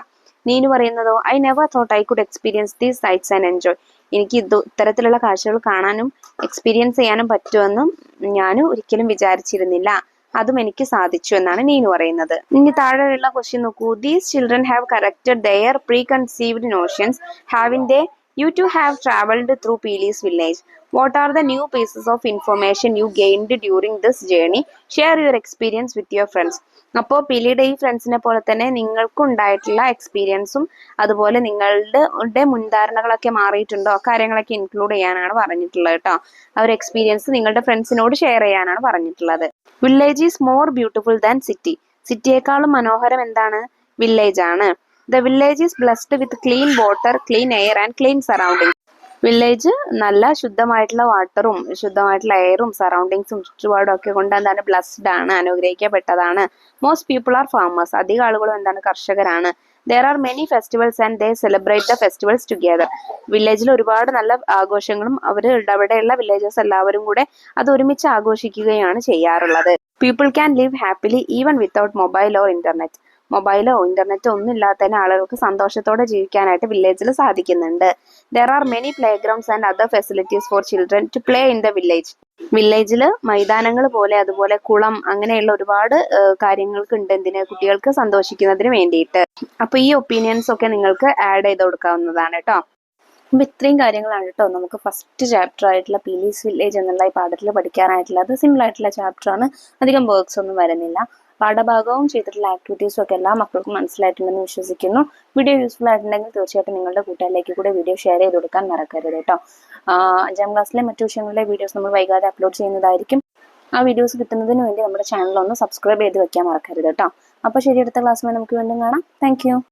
നീനു പറയുന്നതോ? I never thought I could experience these sights and enjoy. എനിക്ക് ഇത്തരത്തിലുള്ള കാഴ്ചകൾ കാണാനും എക്സ്പീരിയൻസ് ചെയ്യാനും പറ്റുമെന്നും ഞാൻ ഒരിക്കലും വിചാരിച്ചിരുന്നില്ല. അതും എനിക്ക് സാധിച്ചു എന്നാണ് നീനു പറയുന്നത്. ഇനി താഴെയുള്ള ക്വസ്റ്റ്യൻ നോക്കൂ. These children have corrected their preconceived notions. Haven't they? You two have traveled through Peely's village. What are the new pieces of information you gained during this journey? Share your experience with your friends. അപ്പോൾ പീലിയുടെ ഈ ഫ്രണ്ട്സിനെ പോലെ തന്നെ നിങ്ങൾക്കും ഉണ്ടായിട്ടുള്ള എക്സ്പീരിയൻസും അതുപോലെ നിങ്ങളുടെ മുൻധാരണകളൊക്കെ മാറിയിട്ടുണ്ടോ കാര്യങ്ങളൊക്കെ ഇൻക്ലൂഡ് ചെയ്യാനാണ് പറഞ്ഞിട്ടുള്ളത് കേട്ടോ. ആ ഒരു എക്സ്പീരിയൻസ് നിങ്ങളുടെ ഫ്രണ്ട്സിനോട് ഷെയർ ചെയ്യാനാണ് പറഞ്ഞിട്ടുള്ളത്. Village is more beautiful than city. സിറ്റിയേക്കാളും മനോഹരം എന്താണ്? വില്ലേജ് ആണ്. The village is blessed with clean water, clean air and clean surroundings. Village നല്ല ശുദ്ധമായിട്ടുള്ള വാട്ടറും ശുദ്ധമായിട്ടുള്ള എയറും സറൗണ്ടിങ്സും ചുറ്റുപാടും ഒക്കെ കൊണ്ട് എന്താണ് ബ്ലസ്ഡ് ആണ്, അനുഗ്രഹിക്കപ്പെട്ടതാണ്. Most people are farmers. അധികം ആളുകളും എന്താണ് കർഷകരാണ്. There are many festivals and they celebrate the festivals together. വില്ലേജിൽ ഒരുപാട് നല്ല ആഘോഷങ്ങളും അവിടെയുള്ള വില്ലേജേഴ്സ് എല്ലാവരും കൂടെ അത് ഒരുമിച്ച് ആഘോഷിക്കുകയാണ് ചെയ്യാറുള്ളത്. People can live happily even without mobile or internet. മൊബൈലോ ഇന്റർനെറ്റോ ഒന്നും ഇല്ലാത്തതിന് ആളുകൾക്ക് സന്തോഷത്തോടെ ജീവിക്കാനായിട്ട് വില്ലേജിൽ സാധിക്കുന്നുണ്ട്. There are many playgrounds and other facilities for children to play in the village. വില്ലേജിൽ മൈതാനങ്ങൾ പോലെ അതുപോലെ കുളം അങ്ങനെയുള്ള ഒരുപാട് കാര്യങ്ങൾക്ക് ഉണ്ട് എന്തിന് കുട്ടികൾക്ക് സന്തോഷിക്കുന്നതിന് വേണ്ടിയിട്ട്. അപ്പൊ ഈ ഒപ്പീനിയൻസ് ഒക്കെ നിങ്ങൾക്ക് ആഡ് ചെയ്ത് കൊടുക്കാവുന്നതാണ് കേട്ടോ. അപ്പൊ ഇത്രയും കാര്യങ്ങളാണ് കേട്ടോ നമുക്ക് ഫസ്റ്റ് ചാപ്റ്റർ ആയിട്ടുള്ള പീലീസ് വില്ലേജ് എന്നുള്ള ഈ പാഠത്തിൽ പഠിക്കാനായിട്ടുള്ളത്. സിമ്പിൾ ആയിട്ടുള്ള ചാപ്റ്റർ ആണ്, അധികം വർക്ക്സ് ഒന്നും വരുന്നില്ല. പാഠഭാഗവും ചെയ്തിട്ടുള്ള ആക്ടിവിറ്റീസും ഒക്കെ എല്ലാ മക്കൾക്കും മനസ്സിലായിട്ടുണ്ടെന്ന് വിശ്വസിക്കുന്നു. വീഡിയോ യൂസ്ഫുൾ ആയിട്ടുണ്ടെങ്കിൽ തീർച്ചയായിട്ടും നിങ്ങളുടെ കൂട്ടുകാരിലേക്ക് കൂടെ വീഡിയോ ഷെയർ ചെയ്ത് കൊടുക്കാൻ മറക്കരുത് കേട്ടോ. 5ാം ക്ലാസ്സിലെ മറ്റു വിഷയങ്ങളിലെ വീഡിയോസ് നമ്മൾ വൈകാതെ അപ്ലോഡ് ചെയ്യുന്നതായിരിക്കും. ആ വീഡിയോസ് കിട്ടുന്നതിന് വേണ്ടി നമ്മുടെ ചാനൽ ഒന്ന് സബ്സ്ക്രൈബ് ചെയ്ത് വെക്കാൻ മറക്കരുത് കേട്ടോ. അപ്പോൾ ശരി, അടുത്ത ക്ലാസ്സുമായി നമുക്ക് വീണ്ടും കാണാം. താങ്ക്